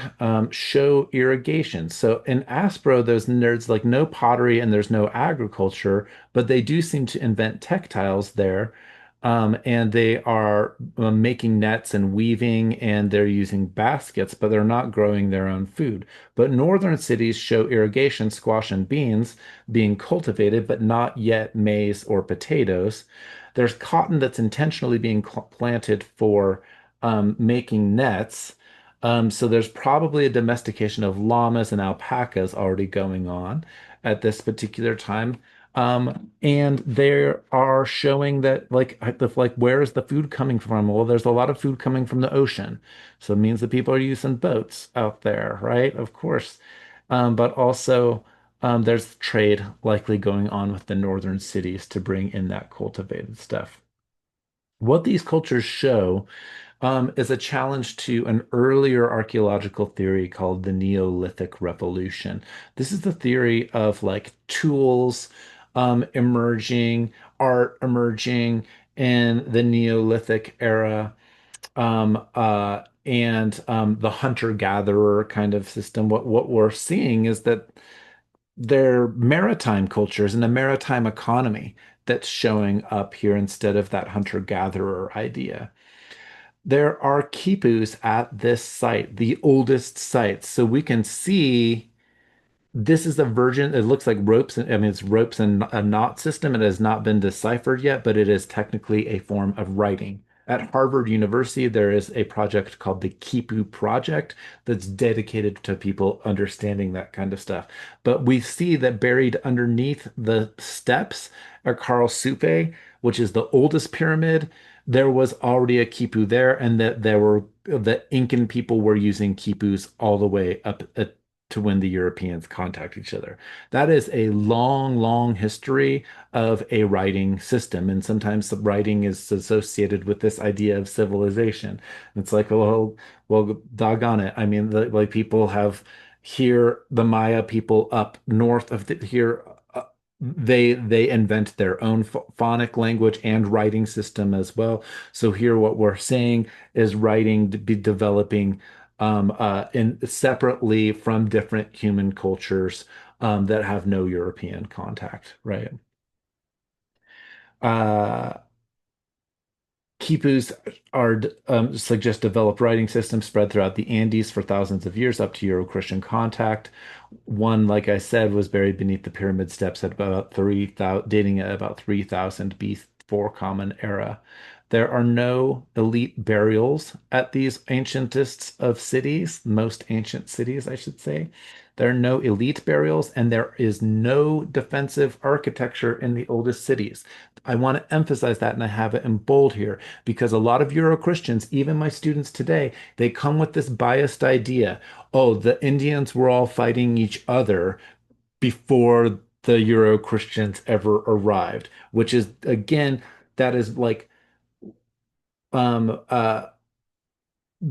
show irrigation. So in Aspro, there's like no pottery and there's no agriculture, but they do seem to invent textiles there. And they are making nets and weaving, and they're using baskets, but they're not growing their own food. But northern cities show irrigation, squash, and beans being cultivated, but not yet maize or potatoes. There's cotton that's intentionally being planted for making nets. So there's probably a domestication of llamas and alpacas already going on at this particular time. And they are showing that where is the food coming from? Well, there's a lot of food coming from the ocean. So it means that people are using boats out there, right? Of course. But also there's trade likely going on with the northern cities to bring in that cultivated stuff. What these cultures show is a challenge to an earlier archaeological theory called the Neolithic Revolution. This is the theory of like tools emerging, art emerging in the Neolithic era, and the hunter-gatherer kind of system. What we're seeing is that they're maritime cultures and a maritime economy that's showing up here instead of that hunter-gatherer idea. There are quipus at this site, the oldest site. So we can see this is a version. It looks like ropes. I mean, it's ropes and a knot system. It has not been deciphered yet, but it is technically a form of writing. At Harvard University, there is a project called the Kipu Project that's dedicated to people understanding that kind of stuff. But we see that buried underneath the steps at Karl Supe, which is the oldest pyramid, there was already a Kipu there, and that the Incan people were using quipus all the way up. to when the Europeans contact each other. That is a long, long history of a writing system. And sometimes the writing is associated with this idea of civilization. It's like, well, doggone it. I mean, like people have here, the Maya people up north of here, they invent their own phonic language and writing system as well. So here, what we're saying is writing to be developing in separately from different human cultures that have no European contact, right? Uh, Quipus are suggest developed writing systems spread throughout the Andes for thousands of years up to Euro-Christian contact. One, like I said, was buried beneath the pyramid steps at about 3,000, dating at about 3,000 before Common Era. There are no elite burials at these ancientest of cities, most ancient cities, I should say. There are no elite burials, and there is no defensive architecture in the oldest cities. I want to emphasize that, and I have it in bold here because a lot of Euro Christians, even my students today, they come with this biased idea. Oh, the Indians were all fighting each other before the Euro Christians ever arrived, which is, again, that is like um, uh,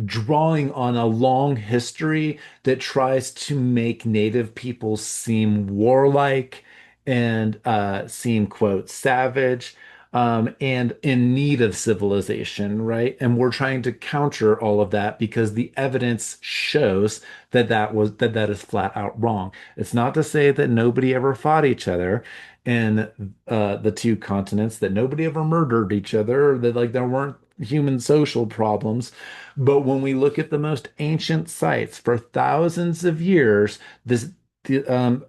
drawing on a long history that tries to make native peoples seem warlike and seem, quote, savage, and in need of civilization, right? And we're trying to counter all of that because the evidence shows that is flat out wrong. It's not to say that nobody ever fought each other in the two continents, that nobody ever murdered each other, or that like there weren't human social problems. But when we look at the most ancient sites for thousands of years,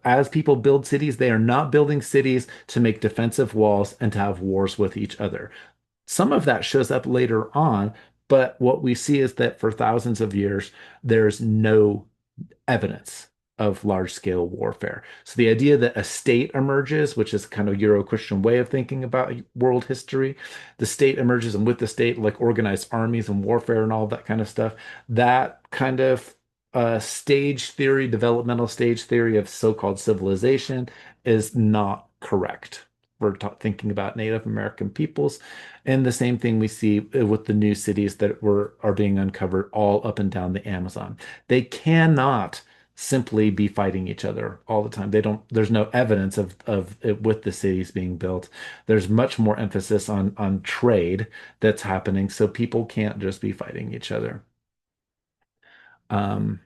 as people build cities, they are not building cities to make defensive walls and to have wars with each other. Some of that shows up later on, but what we see is that for thousands of years, there's no evidence of large scale warfare. So the idea that a state emerges, which is kind of Euro-Christian way of thinking about world history, the state emerges, and with the state, like organized armies and warfare and all that kind of stuff, that kind of stage theory, developmental stage theory of so-called civilization is not correct. We're thinking about Native American peoples, and the same thing we see with the new cities that are being uncovered all up and down the Amazon. They cannot simply be fighting each other all the time. They don't, there's no evidence of it with the cities being built. There's much more emphasis on trade that's happening, so people can't just be fighting each other. Um,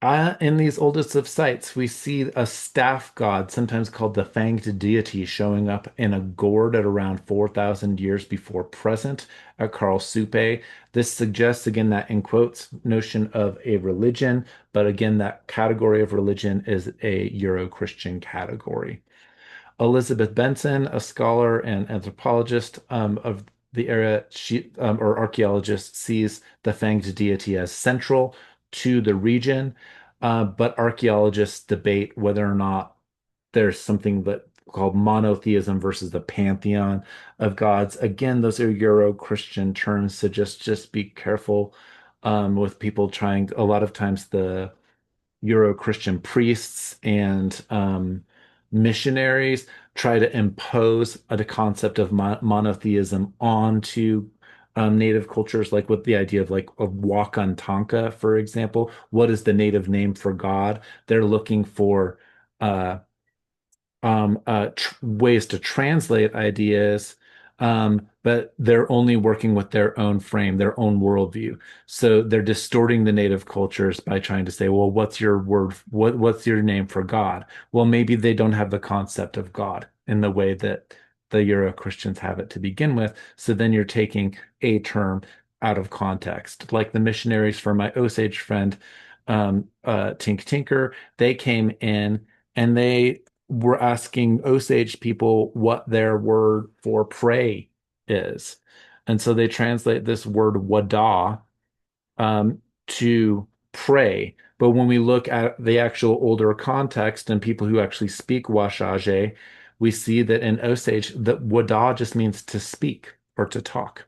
in these oldest of sites, we see a staff god, sometimes called the Fanged Deity, showing up in a gourd at around 4,000 years before present at Karl Supe. This suggests, again, that in quotes, notion of a religion, but again, that category of religion is a Euro-Christian category. Elizabeth Benson, a scholar and anthropologist of the era, or archaeologist, sees the Fanged deity as central to the region, but archaeologists debate whether or not there's something that called monotheism versus the pantheon of gods. Again, those are Euro-Christian terms, so just be careful with people trying. A lot of times, the Euro-Christian priests and missionaries try to impose the concept of monotheism onto native cultures, like with the idea of like of Wakantanka, for example. What is the native name for God? They're looking for uh, tr ways to translate ideas, but they're only working with their own frame, their own worldview. So they're distorting the native cultures by trying to say, well, what's your word? What's your name for God? Well, maybe they don't have the concept of God in the way that the Euro-Christians have it to begin with. So then you're taking a term out of context. Like the missionaries for my Osage friend, Tink Tinker, they came in and they were asking Osage people what their word for pray is. And so they translate this word wada to pray. But when we look at the actual older context and people who actually speak Washaje, we see that in Osage, that wada just means to speak or to talk.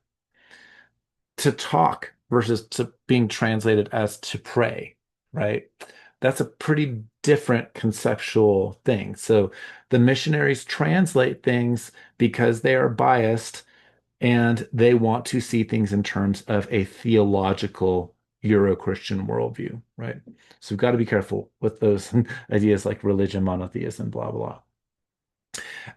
To talk. versus to being translated as to pray, right? That's a pretty different conceptual thing. So the missionaries translate things because they are biased and they want to see things in terms of a theological Euro-Christian worldview, right? So we've got to be careful with those ideas like religion, monotheism, blah, blah.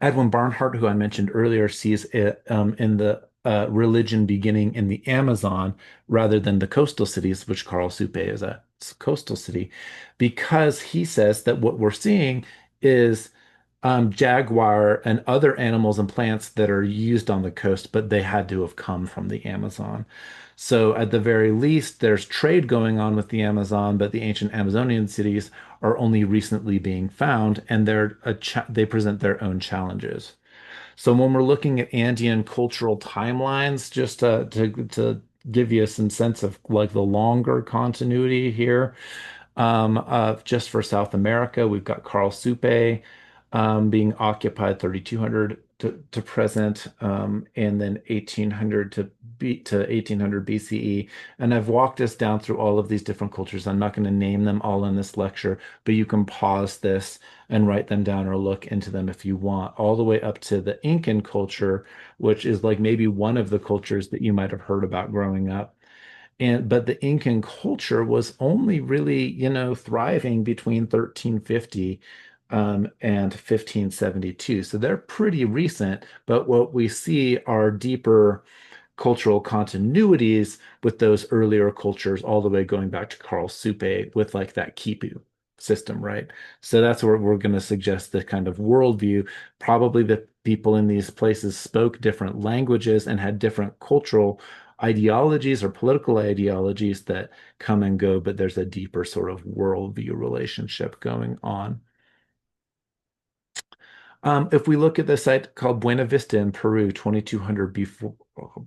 Edwin Barnhart, who I mentioned earlier, sees it in the religion beginning in the Amazon rather than the coastal cities, which Karl Suppe is a coastal city, because he says that what we're seeing is jaguar and other animals and plants that are used on the coast, but they had to have come from the Amazon. So at the very least, there's trade going on with the Amazon, but the ancient Amazonian cities are only recently being found, and they present their own challenges. So when we're looking at Andean cultural timelines, just to give you some sense of like the longer continuity here, just for South America, we've got Karl Suppe being occupied 3200 to present, and then 1800 to 1800 BCE. And I've walked us down through all of these different cultures. I'm not going to name them all in this lecture, but you can pause this and write them down or look into them if you want, all the way up to the Incan culture, which is like maybe one of the cultures that you might have heard about growing up. And but the Incan culture was only really, thriving between 1350 and 1572. So they're pretty recent, but what we see are deeper cultural continuities with those earlier cultures, all the way going back to Karl Suppe with like that Kipu system, right? So that's where we're going to suggest the kind of worldview. Probably the people in these places spoke different languages and had different cultural ideologies or political ideologies that come and go, but there's a deeper sort of worldview relationship going on. If we look at the site called Buena Vista in Peru, 2200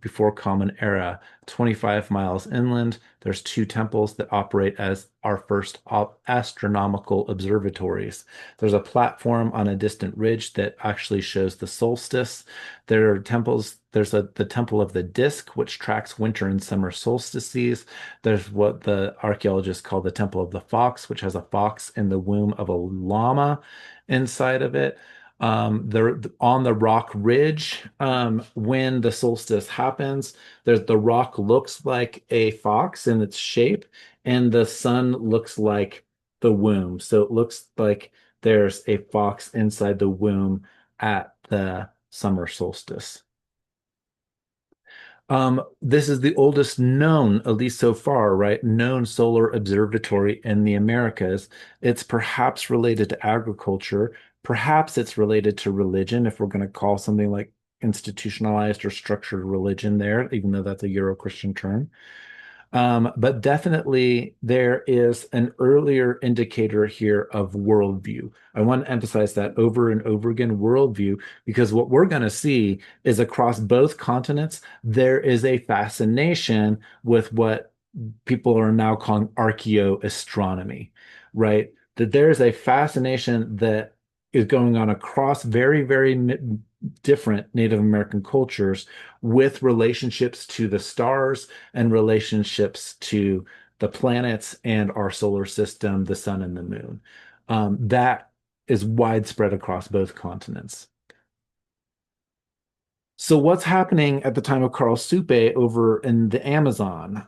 before Common Era, 25 miles inland, there's two temples that operate as our first astronomical observatories. There's a platform on a distant ridge that actually shows the solstice. There are temples. There's the Temple of the Disk, which tracks winter and summer solstices. There's what the archaeologists call the Temple of the Fox, which has a fox in the womb of a llama inside of it. They're on the rock ridge. When the solstice happens, the rock looks like a fox in its shape, and the sun looks like the womb. So it looks like there's a fox inside the womb at the summer solstice. This is the oldest known, at least so far, right? Known solar observatory in the Americas. It's perhaps related to agriculture. Perhaps it's related to religion, if we're going to call something like institutionalized or structured religion there, even though that's a Euro-Christian term. But definitely there is an earlier indicator here of worldview. I want to emphasize that over and over again, worldview, because what we're going to see is across both continents, there is a fascination with what people are now calling archaeoastronomy, right? That there's a fascination that is going on across very, very different Native American cultures with relationships to the stars and relationships to the planets and our solar system, the sun and the moon. That is widespread across both continents. So what's happening at the time of Karl Suppe over in the Amazon?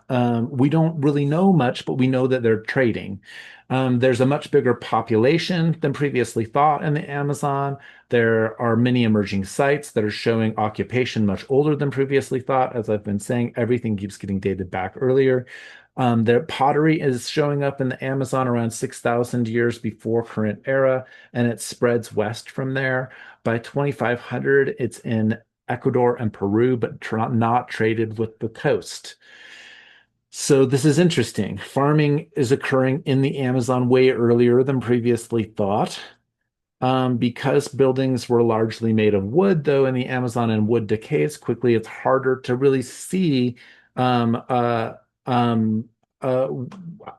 We don't really know much, but we know that they're trading. There's a much bigger population than previously thought in the Amazon. There are many emerging sites that are showing occupation much older than previously thought. As I've been saying, everything keeps getting dated back earlier. Their pottery is showing up in the Amazon around 6,000 years before current era, and it spreads west from there. By 2500, it's in Ecuador and Peru, but not traded with the coast. So this is interesting. Farming is occurring in the Amazon way earlier than previously thought. Because buildings were largely made of wood, though, in the Amazon and wood decays quickly, it's harder to really see um, uh, um, uh,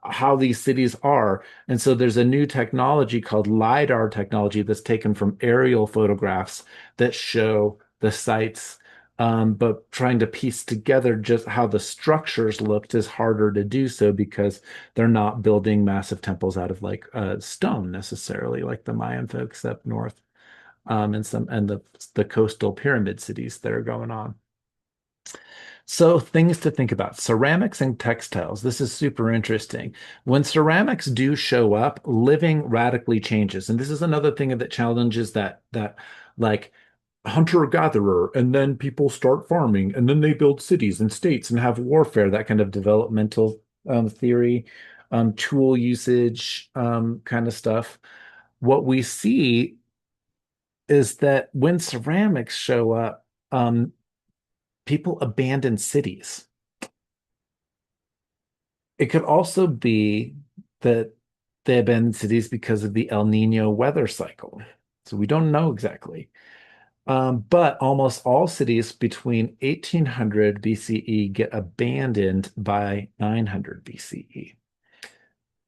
how these cities are. And so there's a new technology called LiDAR technology that's taken from aerial photographs that show the sites But trying to piece together just how the structures looked is harder to do so because they're not building massive temples out of like stone necessarily, like the Mayan folks up north, and the coastal pyramid cities that are going on. So things to think about. Ceramics and textiles. This is super interesting. When ceramics do show up, living radically changes. And this is another thing that challenges that like hunter-gatherer, and then people start farming, and then they build cities and states and have warfare, that kind of developmental theory, tool usage kind of stuff. What we see is that when ceramics show up, people abandon cities. It could also be that they abandoned cities because of the El Nino weather cycle. So we don't know exactly. But almost all cities between 1800 BCE get abandoned by 900 BCE.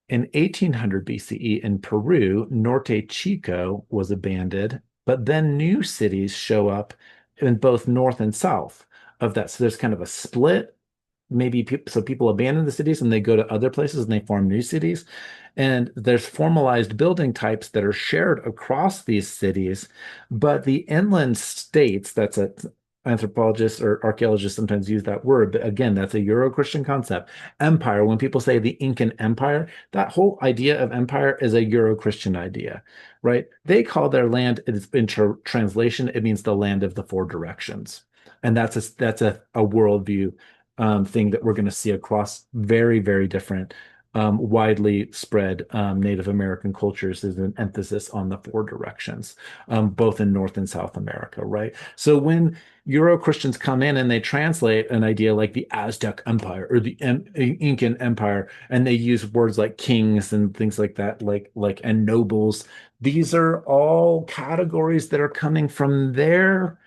In 1800 BCE in Peru, Norte Chico was abandoned, but then new cities show up in both north and south of that. So there's kind of a split maybe so people abandon the cities and they go to other places and they form new cities. And there's formalized building types that are shared across these cities, but the inland states, that's a anthropologists or archaeologists sometimes use that word, but again, that's a Euro-Christian concept. Empire, when people say the Incan Empire, that whole idea of empire is a Euro-Christian idea, right? They call their land, it's in translation, it means the land of the four directions. And that's a worldview thing that we're going to see across very, very different, widely spread Native American cultures is an emphasis on the four directions, both in North and South America, right? So when Euro Christians come in and they translate an idea like the Aztec Empire or the Incan Empire, and they use words like kings and things like that, like and nobles, these are all categories that are coming from their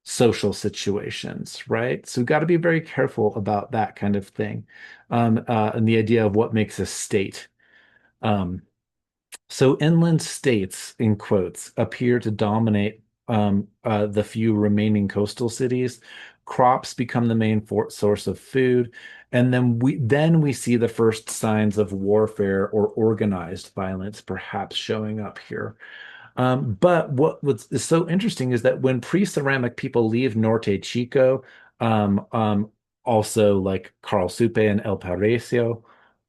social situations, right? So we've got to be very careful about that kind of thing, and the idea of what makes a state. Um, so inland states, in quotes, appear to dominate the few remaining coastal cities. Crops become the main source of food, and then we see the first signs of warfare or organized violence perhaps showing up here. But is so interesting is that when pre-ceramic people leave Norte Chico, um, um, also like Carl Supe and El Paraiso,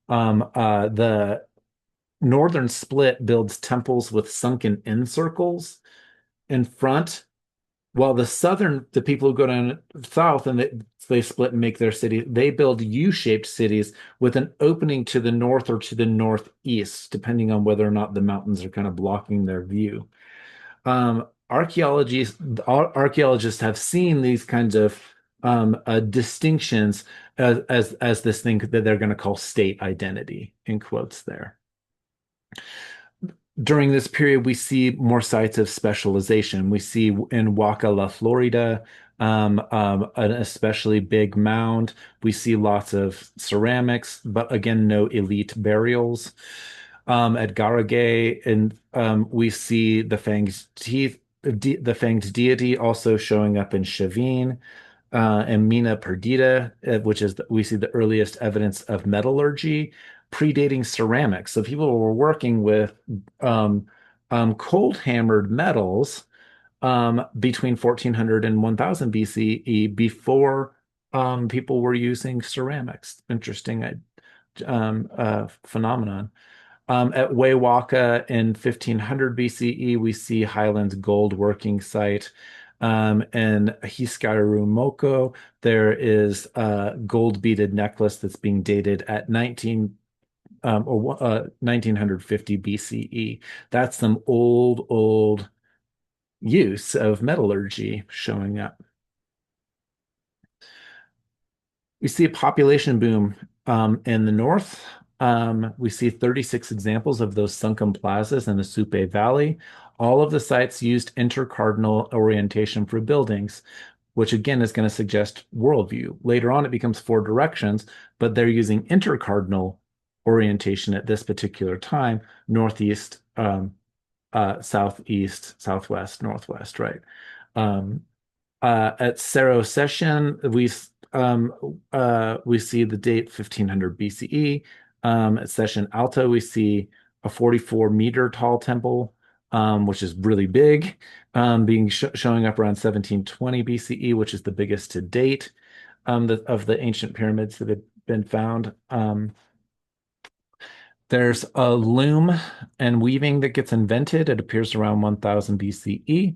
the northern split builds temples with sunken in circles in front, while the people who go down south and they split and make their city, they build U-shaped cities with an opening to the north or to the northeast, depending on whether or not the mountains are kind of blocking their view. Archaeologists have seen these kinds of distinctions as this thing that they're going to call state identity in quotes there. During this period, we see more sites of specialization. We see in Waka La Florida, an especially big mound. We see lots of ceramics, but again, no elite burials. At Garagay, and we see the fanged deity also showing up in Chavin, and Mina Perdita, which is we see the earliest evidence of metallurgy predating ceramics. So people were working with um, cold hammered metals between 1400 and 1000 BCE before people were using ceramics. Interesting phenomenon. At Wewaka in 1500 BCE, we see Highland's gold working site. In Hiskaru there is a gold beaded necklace that's being dated at 1950 BCE. That's some old use of metallurgy showing up. We see a population boom in the north. We see 36 examples of those sunken plazas in the Supe Valley. All of the sites used intercardinal orientation for buildings, which again is going to suggest worldview. Later on, it becomes four directions, but they're using intercardinal orientation at this particular time, northeast, southeast, southwest, northwest, right? Um, At Sero Session, we see the date 1500 BCE. At Session Alta, we see a 44-meter tall temple, which is really big, being showing up around 1720 BCE, which is the biggest to date, of the ancient pyramids that have been found. There's a loom and weaving that gets invented. It appears around 1000 BCE.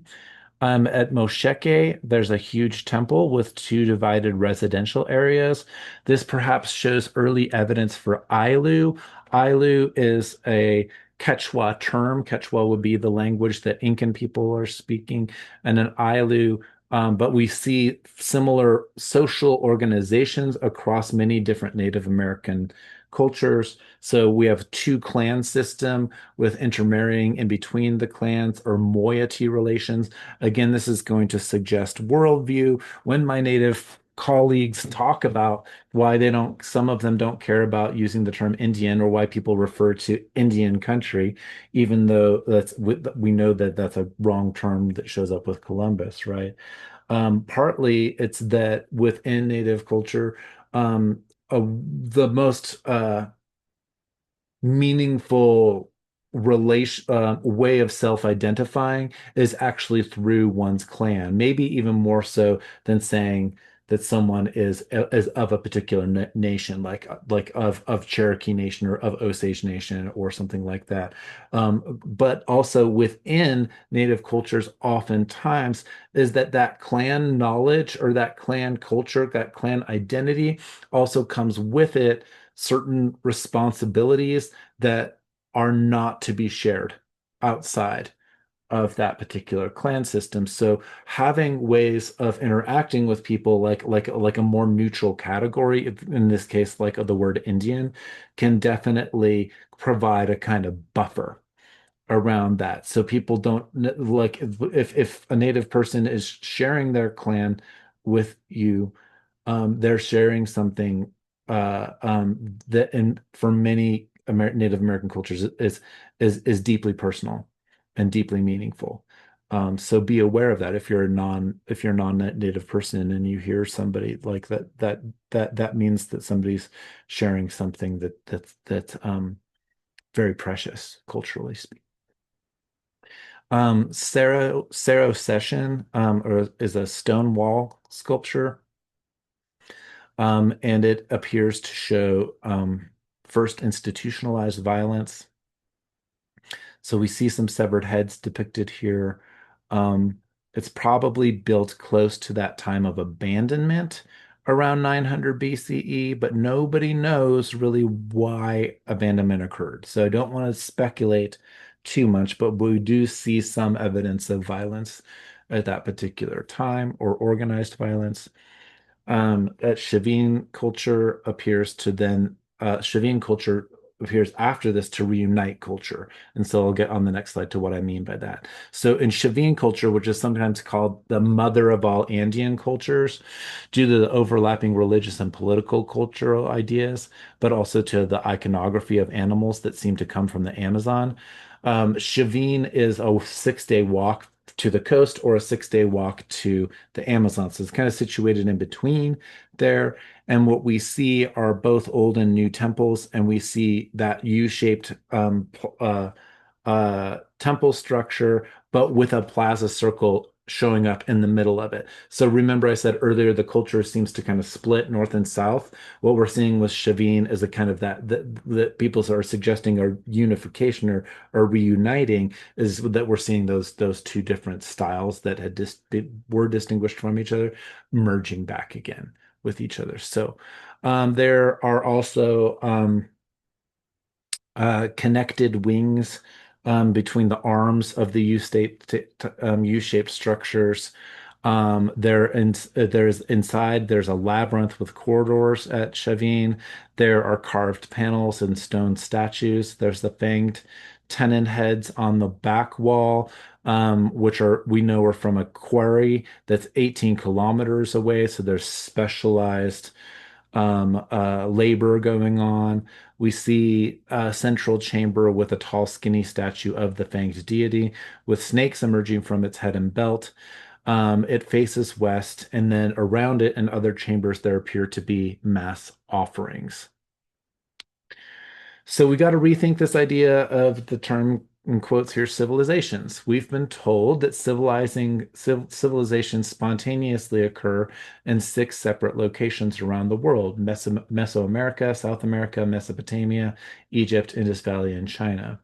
At Mosheke, there's a huge temple with two divided residential areas. This perhaps shows early evidence for Ailu. Ailu is a Quechua term. Quechua would be the language that Incan people are speaking, and an Ailu. But we see similar social organizations across many different Native American cultures. So we have two clan system with intermarrying in between the clans or moiety relations. Again, this is going to suggest worldview. When my Native colleagues talk about why some of them don't care about using the term Indian or why people refer to Indian country, even though we know that that's a wrong term that shows up with Columbus, right? Partly it's that within Native culture, the most meaningful relation way of self-identifying is actually through one's clan, maybe even more so than saying that someone is of a particular nation, like of Cherokee Nation or of Osage Nation or something like that. But also within Native cultures, oftentimes is that clan knowledge or that clan culture, that clan identity also comes with it certain responsibilities that are not to be shared outside of that particular clan system. So having ways of interacting with people like a more neutral category, in this case, like the word Indian, can definitely provide a kind of buffer around that. So people don't like if a native person is sharing their clan with you, they're sharing something that in for many Native American cultures is deeply personal and deeply meaningful. So be aware of that if you're a non-native person and you hear somebody like that means that somebody's sharing something that's very precious culturally speaking. Cerro Session is a stone wall sculpture, and it appears to show first institutionalized violence. So we see some severed heads depicted here. Um, it's probably built close to that time of abandonment around 900 BCE, but nobody knows really why abandonment occurred. So I don't want to speculate too much, but we do see some evidence of violence at that particular time or organized violence. That Chavin culture appears after this to reunite culture. And so I'll get on the next slide to what I mean by that. So in Chavin culture, which is sometimes called the mother of all Andean cultures, due to the overlapping religious and political cultural ideas, but also to the iconography of animals that seem to come from the Amazon. Chavin is a 6-day walk to the coast or a 6-day walk to the Amazon. So it's kind of situated in between there. And what we see are both old and new temples, and we see that U-shaped temple structure, but with a plaza circle showing up in the middle of it. So remember, I said earlier the culture seems to kind of split north and south. What we're seeing with Chavin is a kind of that people are suggesting a unification or reuniting is that we're seeing those two different styles that were distinguished from each other merging back again with each other. So there are also connected wings between the arms of the U-shaped structures. There's inside, there's a labyrinth with corridors at Chavin. There are carved panels and stone statues. There's the fanged tenon heads on the back wall, which we know are from a quarry that's 18 kilometers away. So there's specialized labor going on. We see a central chamber with a tall, skinny statue of the fanged deity, with snakes emerging from its head and belt. It faces west, and then around it and other chambers there appear to be mass offerings. So we got to rethink this idea of the term in quotes here, civilizations. We've been told that civilizations spontaneously occur in six separate locations around the world: Mesoamerica, South America, Mesopotamia, Egypt, Indus Valley, and China.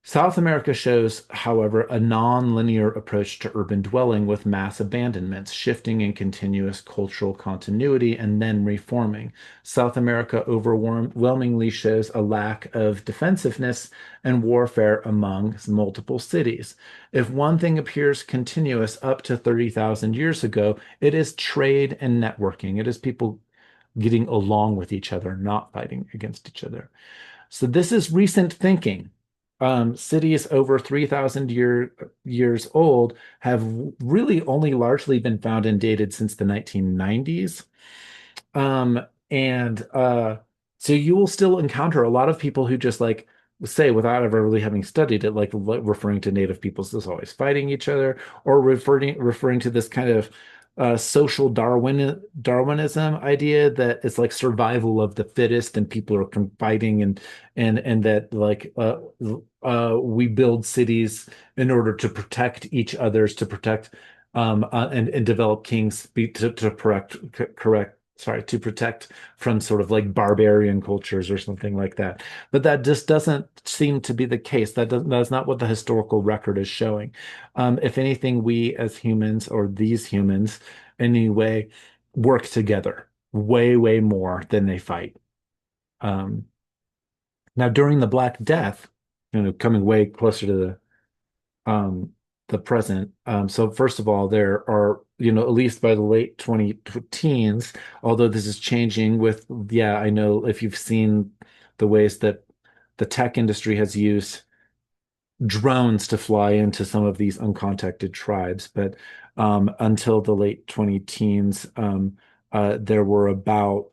South America shows, however, a non-linear approach to urban dwelling with mass abandonments, shifting in continuous cultural continuity, and then reforming. South America overwhelmingly shows a lack of defensiveness and warfare among multiple cities. If one thing appears continuous up to 30,000 years ago, it is trade and networking. It is people getting along with each other, not fighting against each other. So this is recent thinking. Cities over 3,000 years old have really only largely been found and dated since the 1990s. And so you will still encounter a lot of people who just like say, without ever really having studied it, like referring to native peoples as always fighting each other, or referring to this kind of social Darwinism idea that it's like survival of the fittest, and people are fighting, and that like we build cities in order to protect each other's, to protect and develop kings to correct sorry, to protect from sort of like barbarian cultures or something like that. But that just doesn't seem to be the case. That's not what the historical record is showing. If anything, we as humans, or these humans anyway, work together way, way more than they fight. Um, Now, during the Black Death, coming way closer to the present. So first of all, there are, at least by the late 20 teens, although this is changing with, yeah, I know if you've seen the ways that the tech industry has used drones to fly into some of these uncontacted tribes, but until the late 20 teens, there were about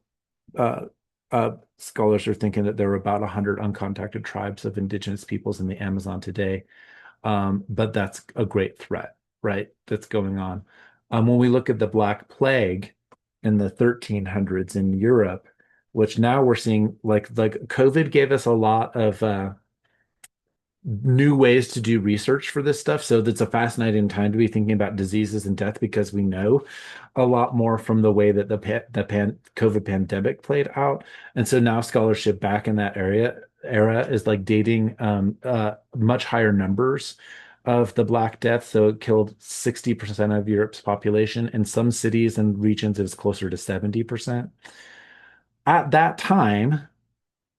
scholars are thinking that there were about 100 uncontacted tribes of indigenous peoples in the Amazon today. But that's a great threat, right? That's going on. When we look at the Black Plague in the 1300s in Europe, which now we're seeing, like COVID gave us a lot of new ways to do research for this stuff. So that's a fascinating time to be thinking about diseases and death, because we know a lot more from the way that the COVID pandemic played out. And so now scholarship back in that era is like dating much higher numbers of the Black Death. So it killed 60% of Europe's population. In some cities and regions, it's closer to 70%. At that time,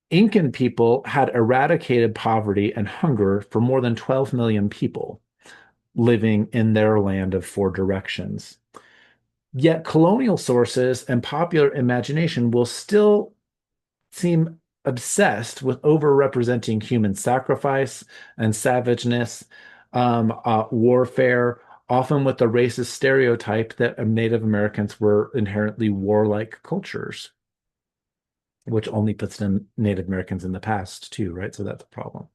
Incan people had eradicated poverty and hunger for more than 12 million people living in their land of four directions. Yet colonial sources and popular imagination will still seem obsessed with overrepresenting human sacrifice and savageness, warfare, often with the racist stereotype that Native Americans were inherently warlike cultures, which only puts Native Americans in the past too, right? So that's a problem.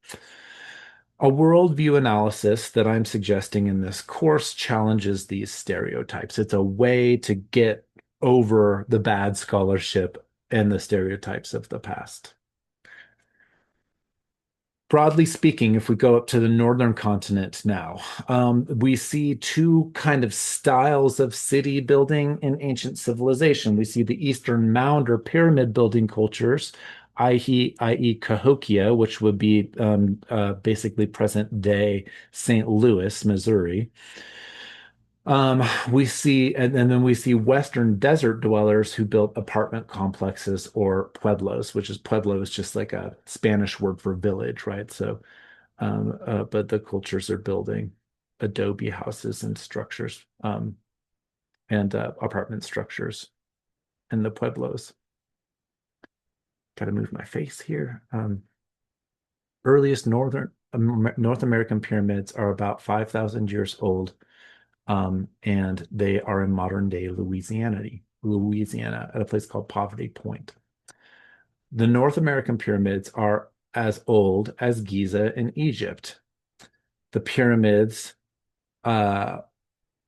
A worldview analysis that I'm suggesting in this course challenges these stereotypes. It's a way to get over the bad scholarship and the stereotypes of the past. Broadly speaking, if we go up to the northern continent now, we see two kind of styles of city building in ancient civilization. We see the Eastern mound or pyramid building cultures, i.e., Cahokia, which would be basically present day St. Louis, Missouri. We see, and then we see Western desert dwellers who built apartment complexes, or pueblos, which is pueblo is just like a Spanish word for village, right? So, but the cultures are building adobe houses and structures, and apartment structures in the pueblos. Got to move my face here. Earliest North American pyramids are about 5,000 years old. And they are in modern day Louisiana, at a place called Poverty Point. The North American pyramids are as old as Giza in Egypt. The pyramids, uh,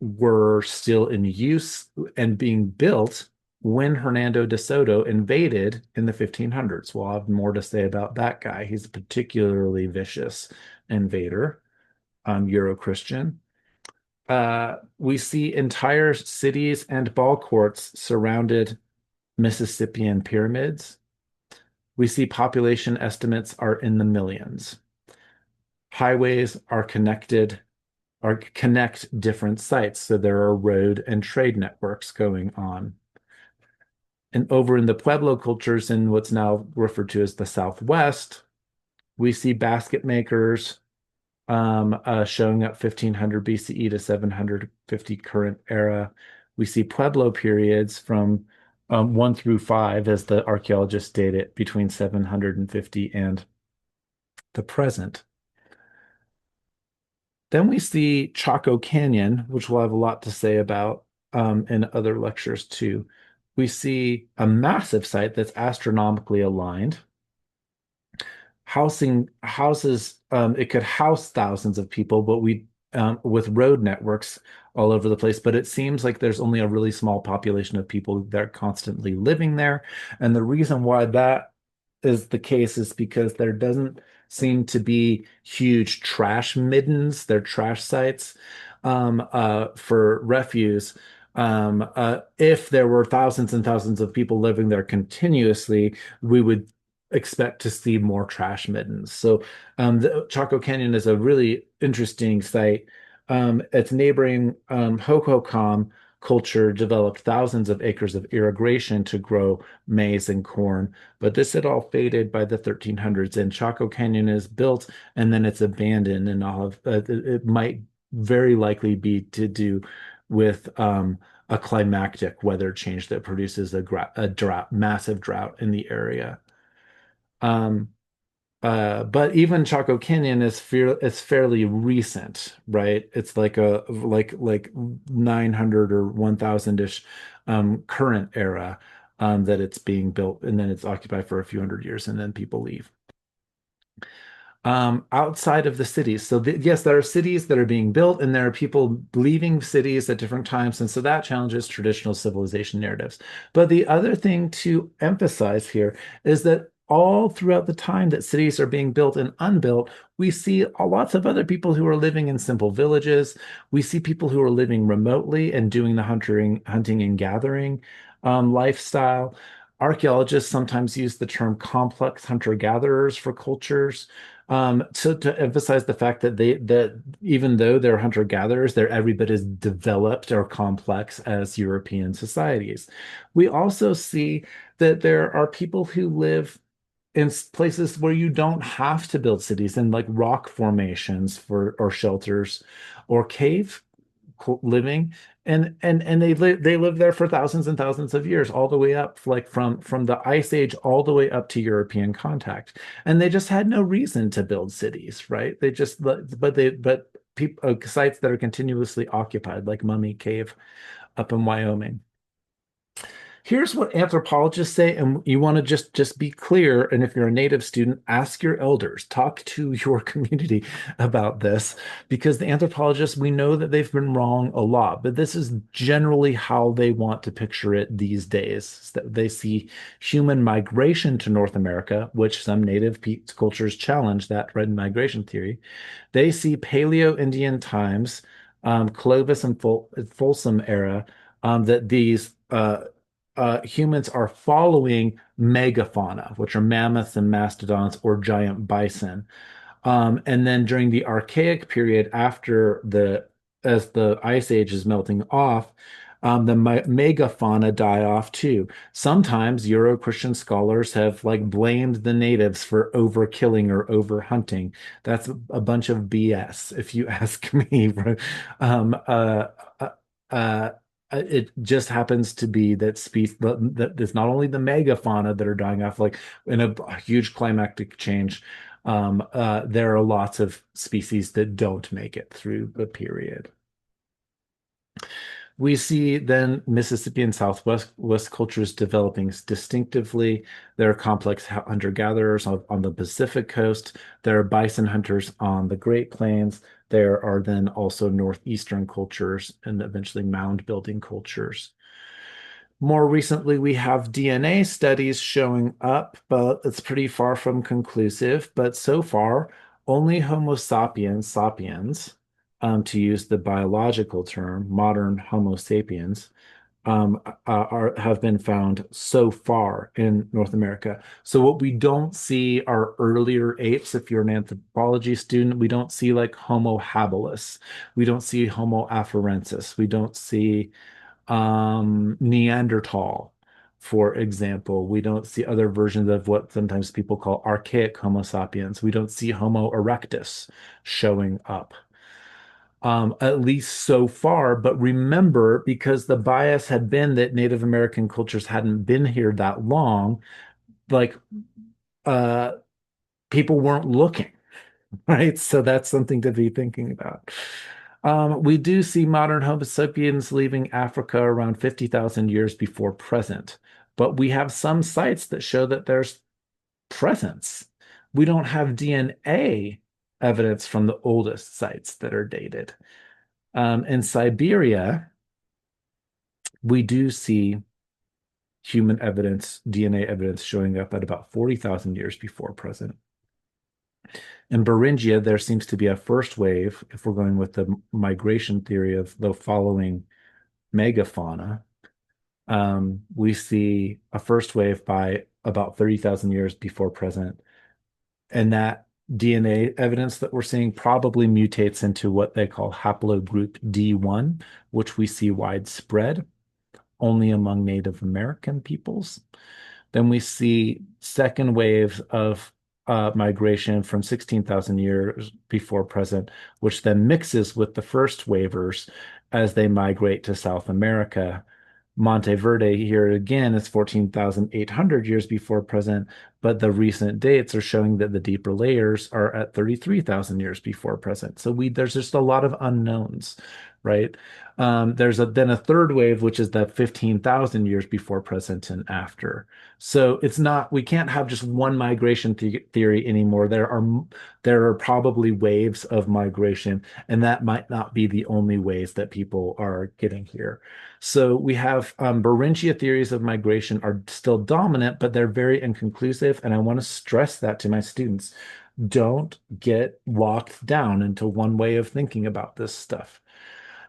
were still in use and being built when Hernando de Soto invaded in the 1500s. We'll have more to say about that guy. He's a particularly vicious invader, Euro-Christian. We see entire cities and ball courts surrounded Mississippian pyramids. We see population estimates are in the millions. Highways are connect different sites, so there are road and trade networks going on. And over in the Pueblo cultures in what's now referred to as the Southwest, we see basket makers showing up 1500 BCE to 750 current era. We see Pueblo periods from 1 through 5, as the archaeologists date it, between 750 and the present. Then we see Chaco Canyon, which we'll have a lot to say about in other lectures too. We see a massive site that's astronomically aligned. Housing houses, it could house thousands of people, but we with road networks all over the place. But it seems like there's only a really small population of people that are constantly living there. And the reason why that is the case is because there doesn't seem to be huge trash middens, they're trash sites for refuse. If there were thousands and thousands of people living there continuously, we would expect to see more trash middens. So the Chaco Canyon is a really interesting site. Its neighboring Hohokam culture developed thousands of acres of irrigation to grow maize and corn, but this had all faded by the 1300s, and Chaco Canyon is built and then it's abandoned, and all of it might very likely be to do with a climactic weather change that produces a drought, massive drought in the area. Um, but even Chaco Canyon is fairly recent, right? It's like a like 900 or 1000-ish current era that it's being built, and then it's occupied for a few hundred years, and then people leave. Outside of the cities. So yes, there are cities that are being built, and there are people leaving cities at different times, and so that challenges traditional civilization narratives. But the other thing to emphasize here is that all throughout the time that cities are being built and unbuilt, we see lots of other people who are living in simple villages. We see people who are living remotely and doing the hunting and gathering lifestyle. Archaeologists sometimes use the term complex hunter-gatherers for cultures. So to emphasize the fact that that even though they're hunter-gatherers, they're every bit as developed or complex as European societies. We also see that there are people who live in places where you don't have to build cities, in like rock formations for or shelters or cave living, and they live there for thousands and thousands of years, all the way up, like from the Ice Age all the way up to European contact, and they just had no reason to build cities, right? They just but people sites that are continuously occupied, like Mummy Cave up in Wyoming. Here's what anthropologists say, and you want to just be clear. And if you're a native student, ask your elders, talk to your community about this, because the anthropologists, we know that they've been wrong a lot, but this is generally how they want to picture it these days. That they see human migration to North America, which some native cultures challenge that red migration theory. They see Paleo-Indian times, Clovis and Folsom era, that these humans are following megafauna, which are mammoths and mastodons or giant bison. And then during the Archaic period, as the Ice Age is melting off, the megafauna die off too. Sometimes Euro-Christian scholars have like blamed the natives for overkilling or overhunting. That's a bunch of BS, if you ask me. Um, uh, uh, uh, it just happens to be that that it's not only the megafauna that are dying off, like in a huge climactic change. There are lots of species that don't make it through the period. We see then Mississippi and Southwest West cultures developing distinctively. There are complex hunter-gatherers on the Pacific coast. There are bison hunters on the Great Plains. There are then also northeastern cultures and eventually mound building cultures. More recently, we have DNA studies showing up, but it's pretty far from conclusive. But so far, only Homo sapiens, to use the biological term, modern Homo sapiens, have been found so far in North America. So what we don't see are earlier apes. If you're an anthropology student, we don't see like Homo habilis. We don't see Homo afarensis. We don't see Neanderthal, for example. We don't see other versions of what sometimes people call archaic Homo sapiens. We don't see Homo erectus showing up, at least so far. But remember, because the bias had been that Native American cultures hadn't been here that long, like uh, people weren't looking. Right? So that's something to be thinking about. We do see modern Homo sapiens leaving Africa around 50,000 years before present, but we have some sites that show that there's presence. We don't have DNA evidence from the oldest sites that are dated. In Siberia, we do see human evidence, DNA evidence showing up at about 40,000 years before present. In Beringia, there seems to be a first wave, if we're going with the migration theory of the following megafauna. We see a first wave by about 30,000 years before present. And that DNA evidence that we're seeing probably mutates into what they call haplogroup D1, which we see widespread only among Native American peoples. Then we see second waves of migration from 16,000 years before present, which then mixes with the first waivers as they migrate to South America. Monteverde here again is 14,800 years before present, but the recent dates are showing that the deeper layers are at 33,000 years before present. So there's just a lot of unknowns, right? There's then a third wave, which is the 15,000 years before present and after. So it's not, we can't have just one migration theory anymore. There are probably waves of migration, and that might not be the only ways that people are getting here. So we have Beringia theories of migration are still dominant, but they're very inconclusive. And I want to stress that to my students. Don't get locked down into one way of thinking about this stuff.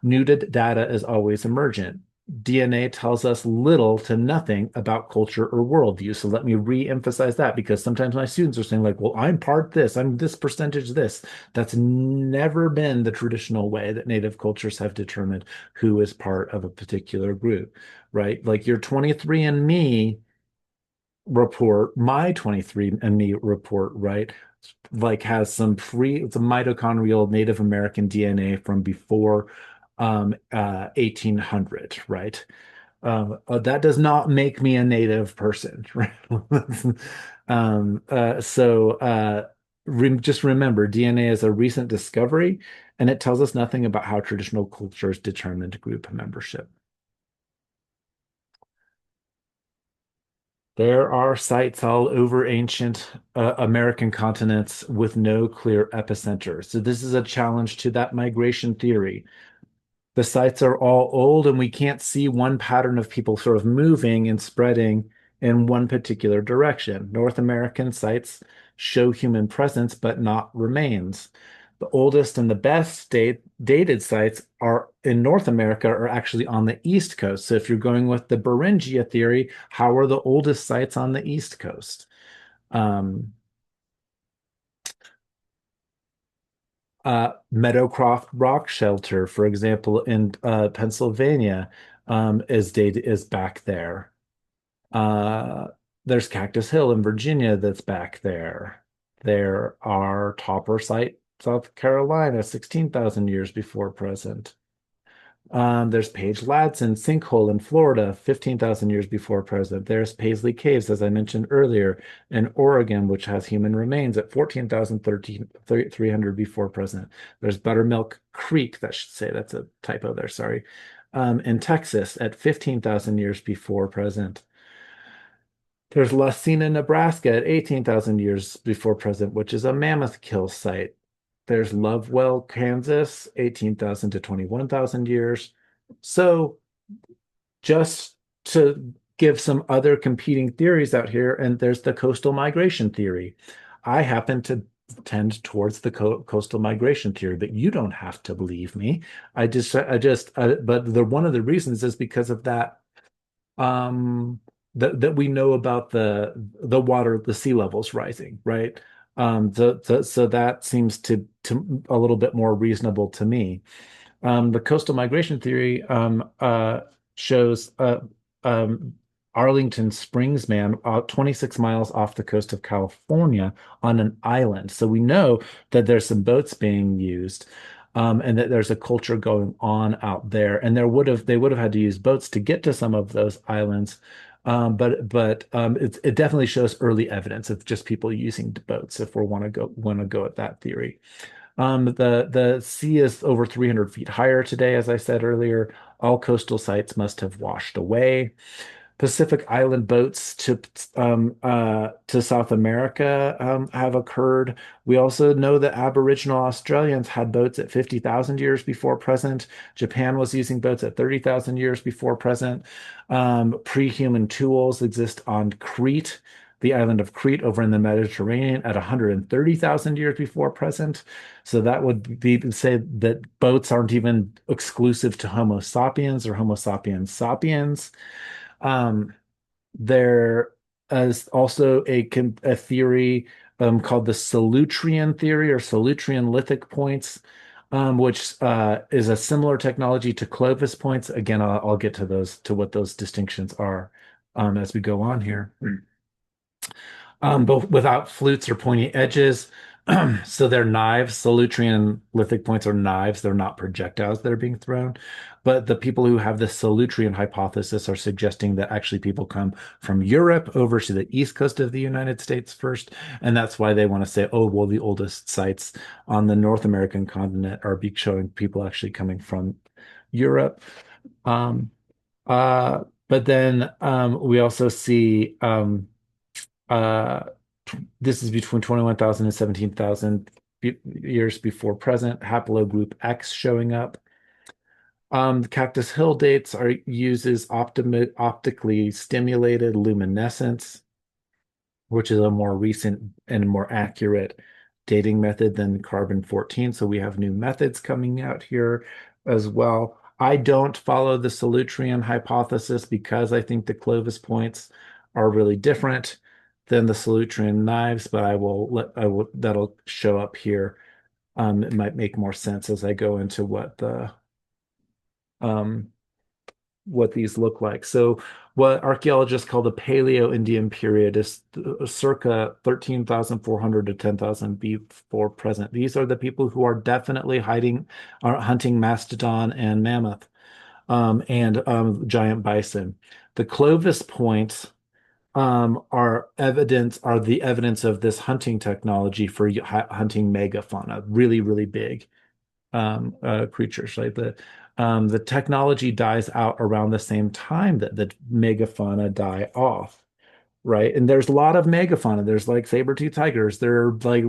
New data is always emergent. DNA tells us little to nothing about culture or worldview. So let me re-emphasize that, because sometimes my students are saying like, well, I'm part this, I'm this percentage this. That's never been the traditional way that Native cultures have determined who is part of a particular group, right? Like your 23andMe report, my 23andMe report, right? Like has it's a mitochondrial Native American DNA from before 1800, right? That does not make me a native person, right? So just remember, DNA is a recent discovery, and it tells us nothing about how traditional cultures determined group membership. There are sites all over ancient American continents with no clear epicenter. So this is a challenge to that migration theory. The sites are all old, and we can't see one pattern of people sort of moving and spreading in one particular direction. North American sites show human presence, but not remains. The oldest and the best dated sites are in North America are actually on the East Coast. So if you're going with the Beringia theory, how are the oldest sites on the East Coast? Um, Meadowcroft Rock Shelter, for example, in Pennsylvania, is back there. Uh, there's Cactus Hill in Virginia that's back there. There are Topper Site, South Carolina, 16,000 years before present. There's Page Ladson Sinkhole in Florida, 15,000 years before present. There's Paisley Caves, as I mentioned earlier, in Oregon, which has human remains at 14,300 before present. There's Buttermilk Creek, that should say, that's a typo there, sorry. in Texas at 15,000 years before present. There's Lucena, Nebraska at 18,000 years before present, which is a mammoth kill site. There's Lovewell, Kansas, 18,000 to 21,000 years. So just to give some other competing theories out here, and there's the coastal migration theory. I happen to tend towards the coastal migration theory, but you don't have to believe me. But one of the reasons is because of that that we know about the water, the sea levels rising, right? So that seems to a little bit more reasonable to me. The coastal migration theory shows um, Arlington Springs man 26 miles off the coast of California on an island. So we know that there's some boats being used. And that there's a culture going on out there, and they would have had to use boats to get to some of those islands, but it definitely shows early evidence of just people using boats if we want to go at that theory. The sea is over 300 feet higher today, as I said earlier. All coastal sites must have washed away. Pacific Island boats to South America have occurred. We also know that Aboriginal Australians had boats at 50,000 years before present. Japan was using boats at 30,000 years before present. Pre-human tools exist on Crete, the island of Crete over in the Mediterranean at 130,000 years before present. So that would be to say that boats aren't even exclusive to Homo sapiens or Homo sapiens sapiens. Um, there is also a theory called the Solutrean theory or Solutrean lithic points, which is a similar technology to Clovis points. Again, I'll get to what those distinctions are as we go on here. But without flutes or pointy edges. So they're knives. Solutrean lithic points are knives. They're not projectiles that are being thrown. But the people who have the Solutrean hypothesis are suggesting that actually people come from Europe over to the east coast of the United States first. And that's why they want to say, oh, well, the oldest sites on the North American continent are showing people actually coming from Europe. Um, but then we also see uh, this is between 21,000 and 17,000 years before present. Haplogroup X showing up. The Cactus Hill dates uses optically stimulated luminescence, which is a more recent and more accurate dating method than carbon-14. So we have new methods coming out here as well. I don't follow the Solutrean hypothesis because I think the Clovis points are really different than the Solutrean knives, but that'll show up here. It might make more sense as I go into um, what these look like. So what archaeologists call the Paleo-Indian period is circa 13,400 to 10,000 before present. These are the people who are definitely are hunting mastodon and mammoth, and giant bison. The Clovis points are the evidence of this hunting technology for hunting megafauna, really, really big creatures. Like the technology dies out around the same time that the megafauna die off, right? And there's a lot of megafauna. There's like saber-tooth tigers. They're like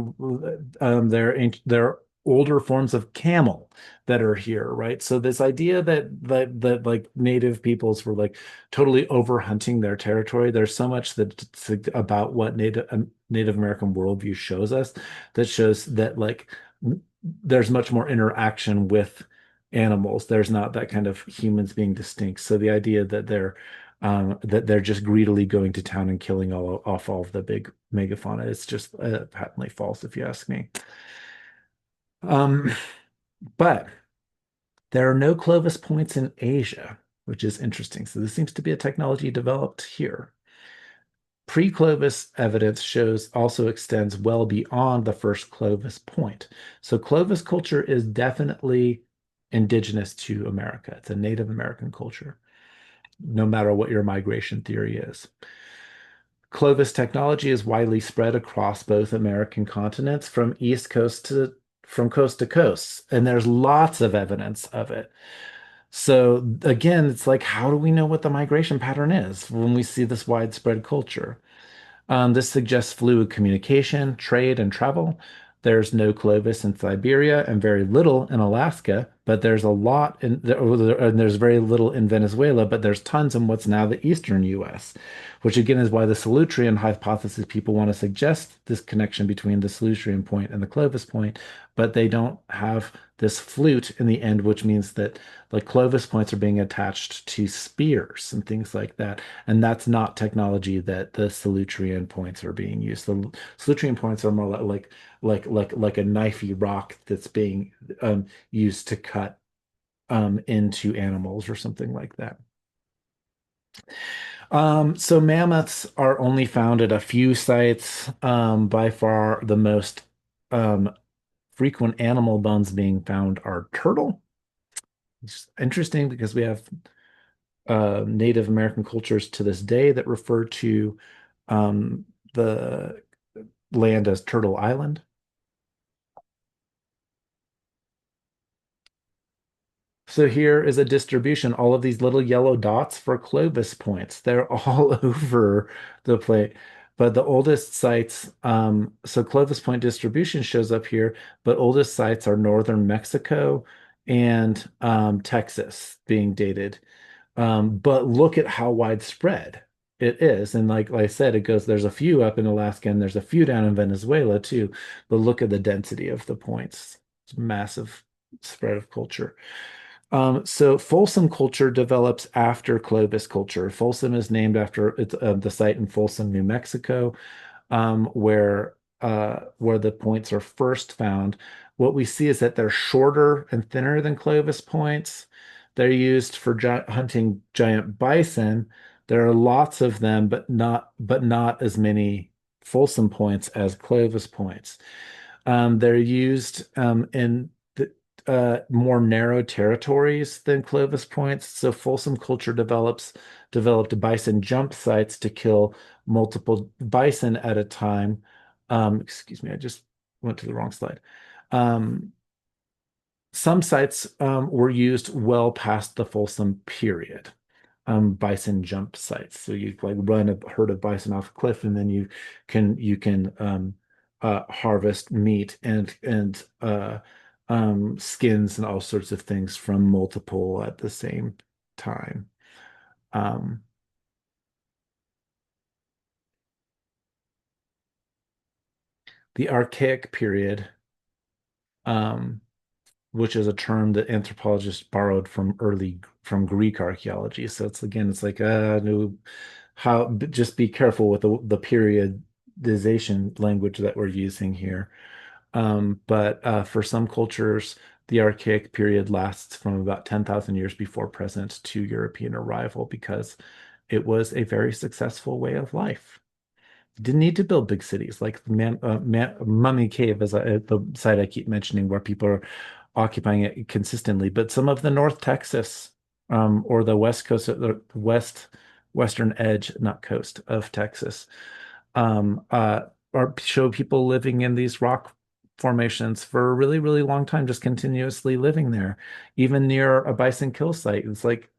they're older forms of camel that are here, right? So this idea that like native peoples were like totally over hunting their territory. There's so much about what Native American worldview shows us that shows that like there's much more interaction with animals. There's not that kind of humans being distinct. So the idea that they're just greedily going to town and killing off all of the big megafauna is just patently false, if you ask me. Um, but there are no Clovis points in Asia, which is interesting. So this seems to be a technology developed here. Pre-Clovis evidence shows also extends well beyond the first Clovis point. So Clovis culture is definitely indigenous to America. It's a Native American culture, no matter what your migration theory is. Clovis technology is widely spread across both American continents from coast to coast, and there's lots of evidence of it. So again, it's like, how do we know what the migration pattern is when we see this widespread culture? This suggests fluid communication, trade, and travel. There's no Clovis in Siberia and very little in Alaska, but there's a lot and there's very little in Venezuela, but there's tons in what's now the eastern US, which again is why the Solutrean hypothesis people want to suggest this connection between the Solutrean point and the Clovis point, but they don't have this flute in the end, which means that like Clovis points are being attached to spears and things like that. And that's not technology that the Solutrean points are being used. The Solutrean points are more like a knifey rock that's being used to cut into animals or something like that. So mammoths are only found at a few sites. By far, the most um, frequent animal bones being found are turtle. It's interesting because we have Native American cultures to this day that refer to the land as Turtle Island. So here is a distribution, all of these little yellow dots for Clovis points. They're all over the plate. But the oldest sites, so Clovis point distribution shows up here, but oldest sites are northern Mexico and Texas being dated. But look at how widespread it is. And like I said, it goes, there's a few up in Alaska and there's a few down in Venezuela too. But look at the density of the points. It's massive spread of culture. So Folsom culture develops after Clovis culture. Folsom is named after the site in Folsom, New Mexico, where the points are first found. What we see is that they're shorter and thinner than Clovis points. They're used for hunting giant bison. There are lots of them, but not as many Folsom points as Clovis points. They're used in more narrow territories than Clovis points. So Folsom culture developed bison jump sites to kill multiple bison at a time. Excuse me, I just went to the wrong slide. Um, some sites were used well past the Folsom period. Bison jump sites. So you like run a herd of bison off a cliff, and then you can harvest meat and skins and all sorts of things from multiple at the same time. Um, the Archaic period, um, which is a term that anthropologists borrowed from Greek archaeology. So it's again, it's like no, just be careful with the periodization language that we're using here. But for some cultures, the Archaic period lasts from about 10,000 years before present to European arrival because it was a very successful way of life. Didn't need to build big cities like Mummy Cave is the site I keep mentioning where people are occupying it consistently. But some of the North Texas or the west coast, the western edge, not coast of Texas, um, uh, or show people living in these rock formations for a really, really long time, just continuously living there, even near a bison kill site. It's like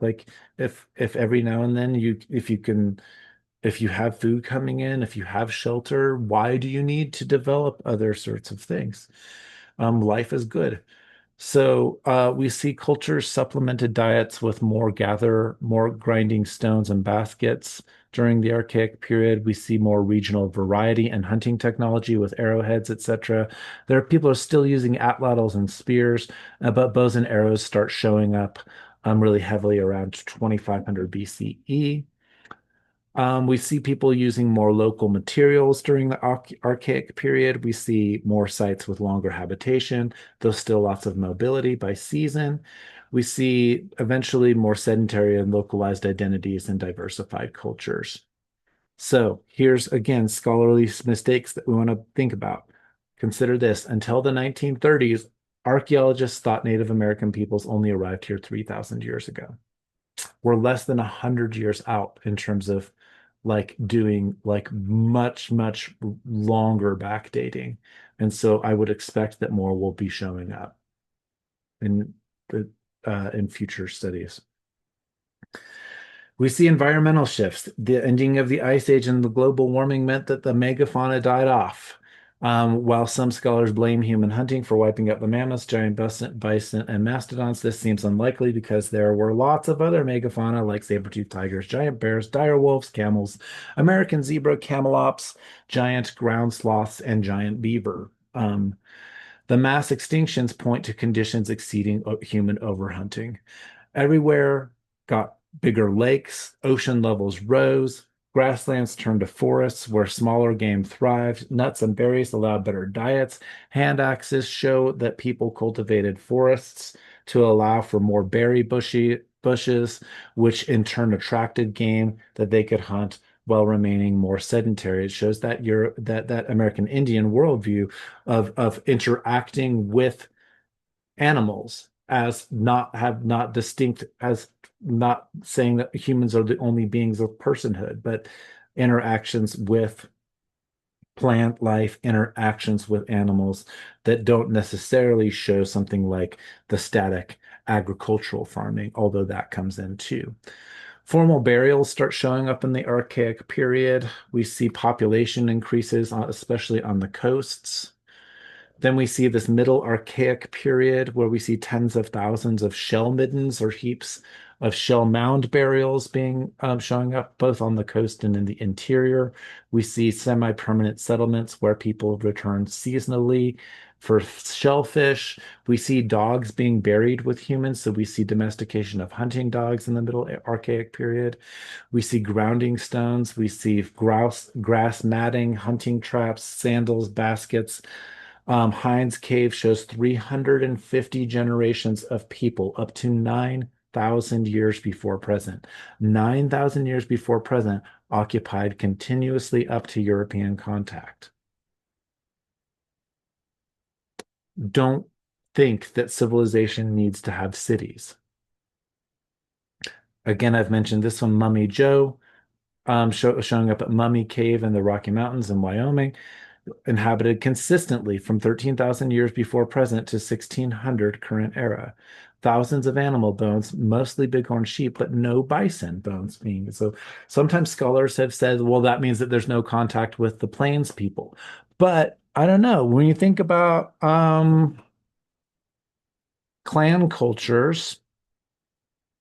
if every now and then if you can if you have food coming in, if you have shelter, why do you need to develop other sorts of things? Life is good. So we see cultures supplemented diets with more grinding stones and baskets. During the Archaic period, we see more regional variety and hunting technology with arrowheads, etc. There are people are still using atlatls and spears, but bows and arrows start showing up really heavily around 2500 BCE. We see people using more local materials during the Archaic period. We see more sites with longer habitation, though still lots of mobility by season. We see eventually more sedentary and localized identities and diversified cultures. So here's again scholarly mistakes that we want to think about. Consider this. Until the 1930s, archaeologists thought Native American peoples only arrived here 3,000 years ago. We're less than 100 years out in terms of like doing like much longer backdating. And so I would expect that more will be showing up. And the in future studies. We see environmental shifts. The ending of the Ice Age and the global warming meant that the megafauna died off. While some scholars blame human hunting for wiping out the mammoths, giant bison, and mastodons, this seems unlikely because there were lots of other megafauna like saber-toothed tigers, giant bears, dire wolves, camels, American zebra, camelops, giant ground sloths, and giant beaver. The mass extinctions point to conditions exceeding human overhunting. Everywhere got bigger lakes, ocean levels rose, grasslands turned to forests where smaller game thrived, nuts and berries allowed better diets. Hand axes show that people cultivated forests to allow for more bushes, which in turn attracted game that they could hunt while remaining more sedentary. It shows that that American Indian worldview of interacting with animals as not distinct, as not saying that humans are the only beings of personhood, but interactions with plant life, interactions with animals that don't necessarily show something like the static agricultural farming, although that comes in too. Formal burials start showing up in the Archaic period. We see population increases, especially on the coasts. Then we see this middle archaic period where we see tens of thousands of shell middens or heaps of shell mound burials being showing up both on the coast and in the interior. We see semi-permanent settlements where people return seasonally for shellfish. We see dogs being buried with humans, so we see domestication of hunting dogs in the middle archaic period. We see grounding stones. We see grass matting, hunting traps, sandals, baskets. Heinz Cave shows 350 generations of people up to 9,000 years before present. 9,000 years before present, occupied continuously up to European contact. Don't think that civilization needs to have cities. Again, I've mentioned this one, Mummy Joe, showing up at Mummy Cave in the Rocky Mountains in Wyoming, inhabited consistently from 13,000 years before present to 1600 current era. Thousands of animal bones, mostly bighorn sheep, but no bison bones being. So sometimes scholars have said, well, that means that there's no contact with the plains people. But I don't know. When you think about clan cultures,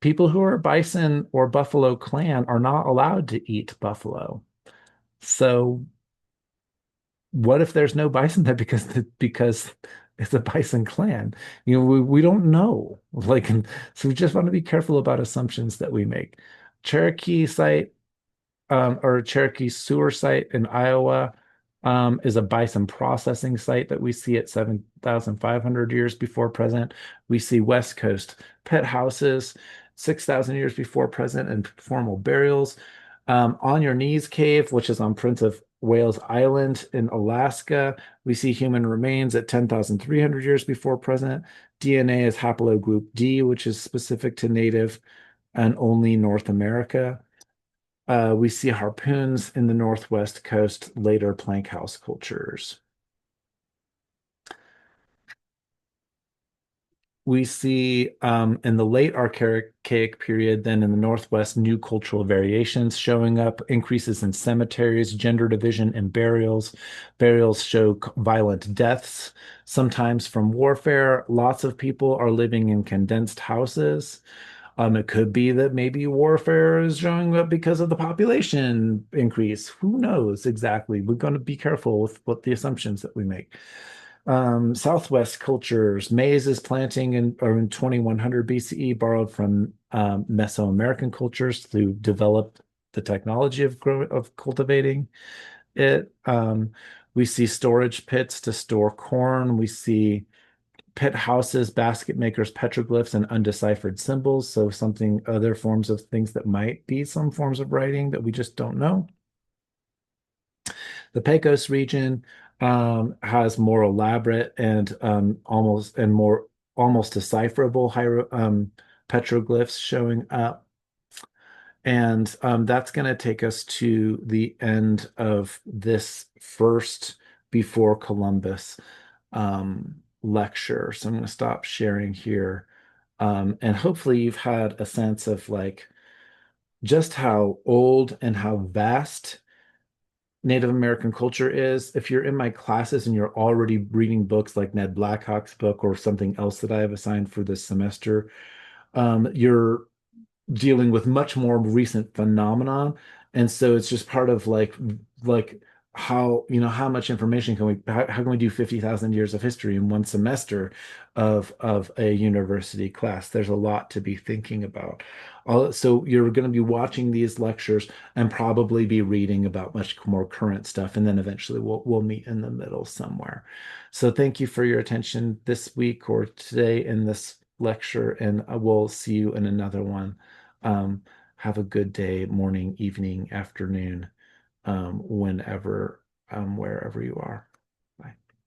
people who are bison or buffalo clan are not allowed to eat buffalo. So what if there's no bison there because it's a bison clan? You know, we don't know. Like, and so we just want to be careful about assumptions that we make. Cherokee site or Cherokee sewer site in Iowa is a bison processing site that we see at 7,500 years before present. We see West Coast pet houses, 6,000 years before present, and formal burials. On Your Knees Cave, which is on Prince of Wales Island in Alaska, we see human remains at 10,300 years before present. DNA is haplogroup D, which is specific to native and only North America. We see harpoons in the Northwest coast, later plank house cultures. We see in the late Archaic period, then in the Northwest, new cultural variations showing up, increases in cemeteries, gender division in burials. Burials show violent deaths, sometimes from warfare. Lots of people are living in condensed houses. It could be that maybe warfare is showing up because of the population increase. Who knows exactly? We're going to be careful with what the assumptions that we make. Southwest cultures, maize is planting in 2100 BCE, borrowed from Mesoamerican cultures to develop the technology of cultivating it. We see storage pits to store corn. We see pit houses, basket makers, petroglyphs, and undeciphered symbols. So something, other forms of things that might be some forms of writing that we just don't know. The Pecos region has more elaborate and almost decipherable petroglyphs showing up. And that's going to take us to the end of this first before Columbus lecture. So I'm going to stop sharing here. And hopefully you've had a sense of like just how old and how vast Native American culture is. If you're in my classes and you're already reading books like Ned Blackhawk's book or something else that I have assigned for this semester, you're dealing with much more recent phenomenon. And so it's just part of like how, how much information can how can we do 50,000 years of history in one semester of a university class? There's a lot to be thinking about. So you're going to be watching these lectures and probably be reading about much more current stuff, and then eventually we'll meet in the middle somewhere. So thank you for your attention this week or today in this lecture, and we'll see you in another one. Um, have a good day, morning, evening, afternoon, whenever, wherever you are.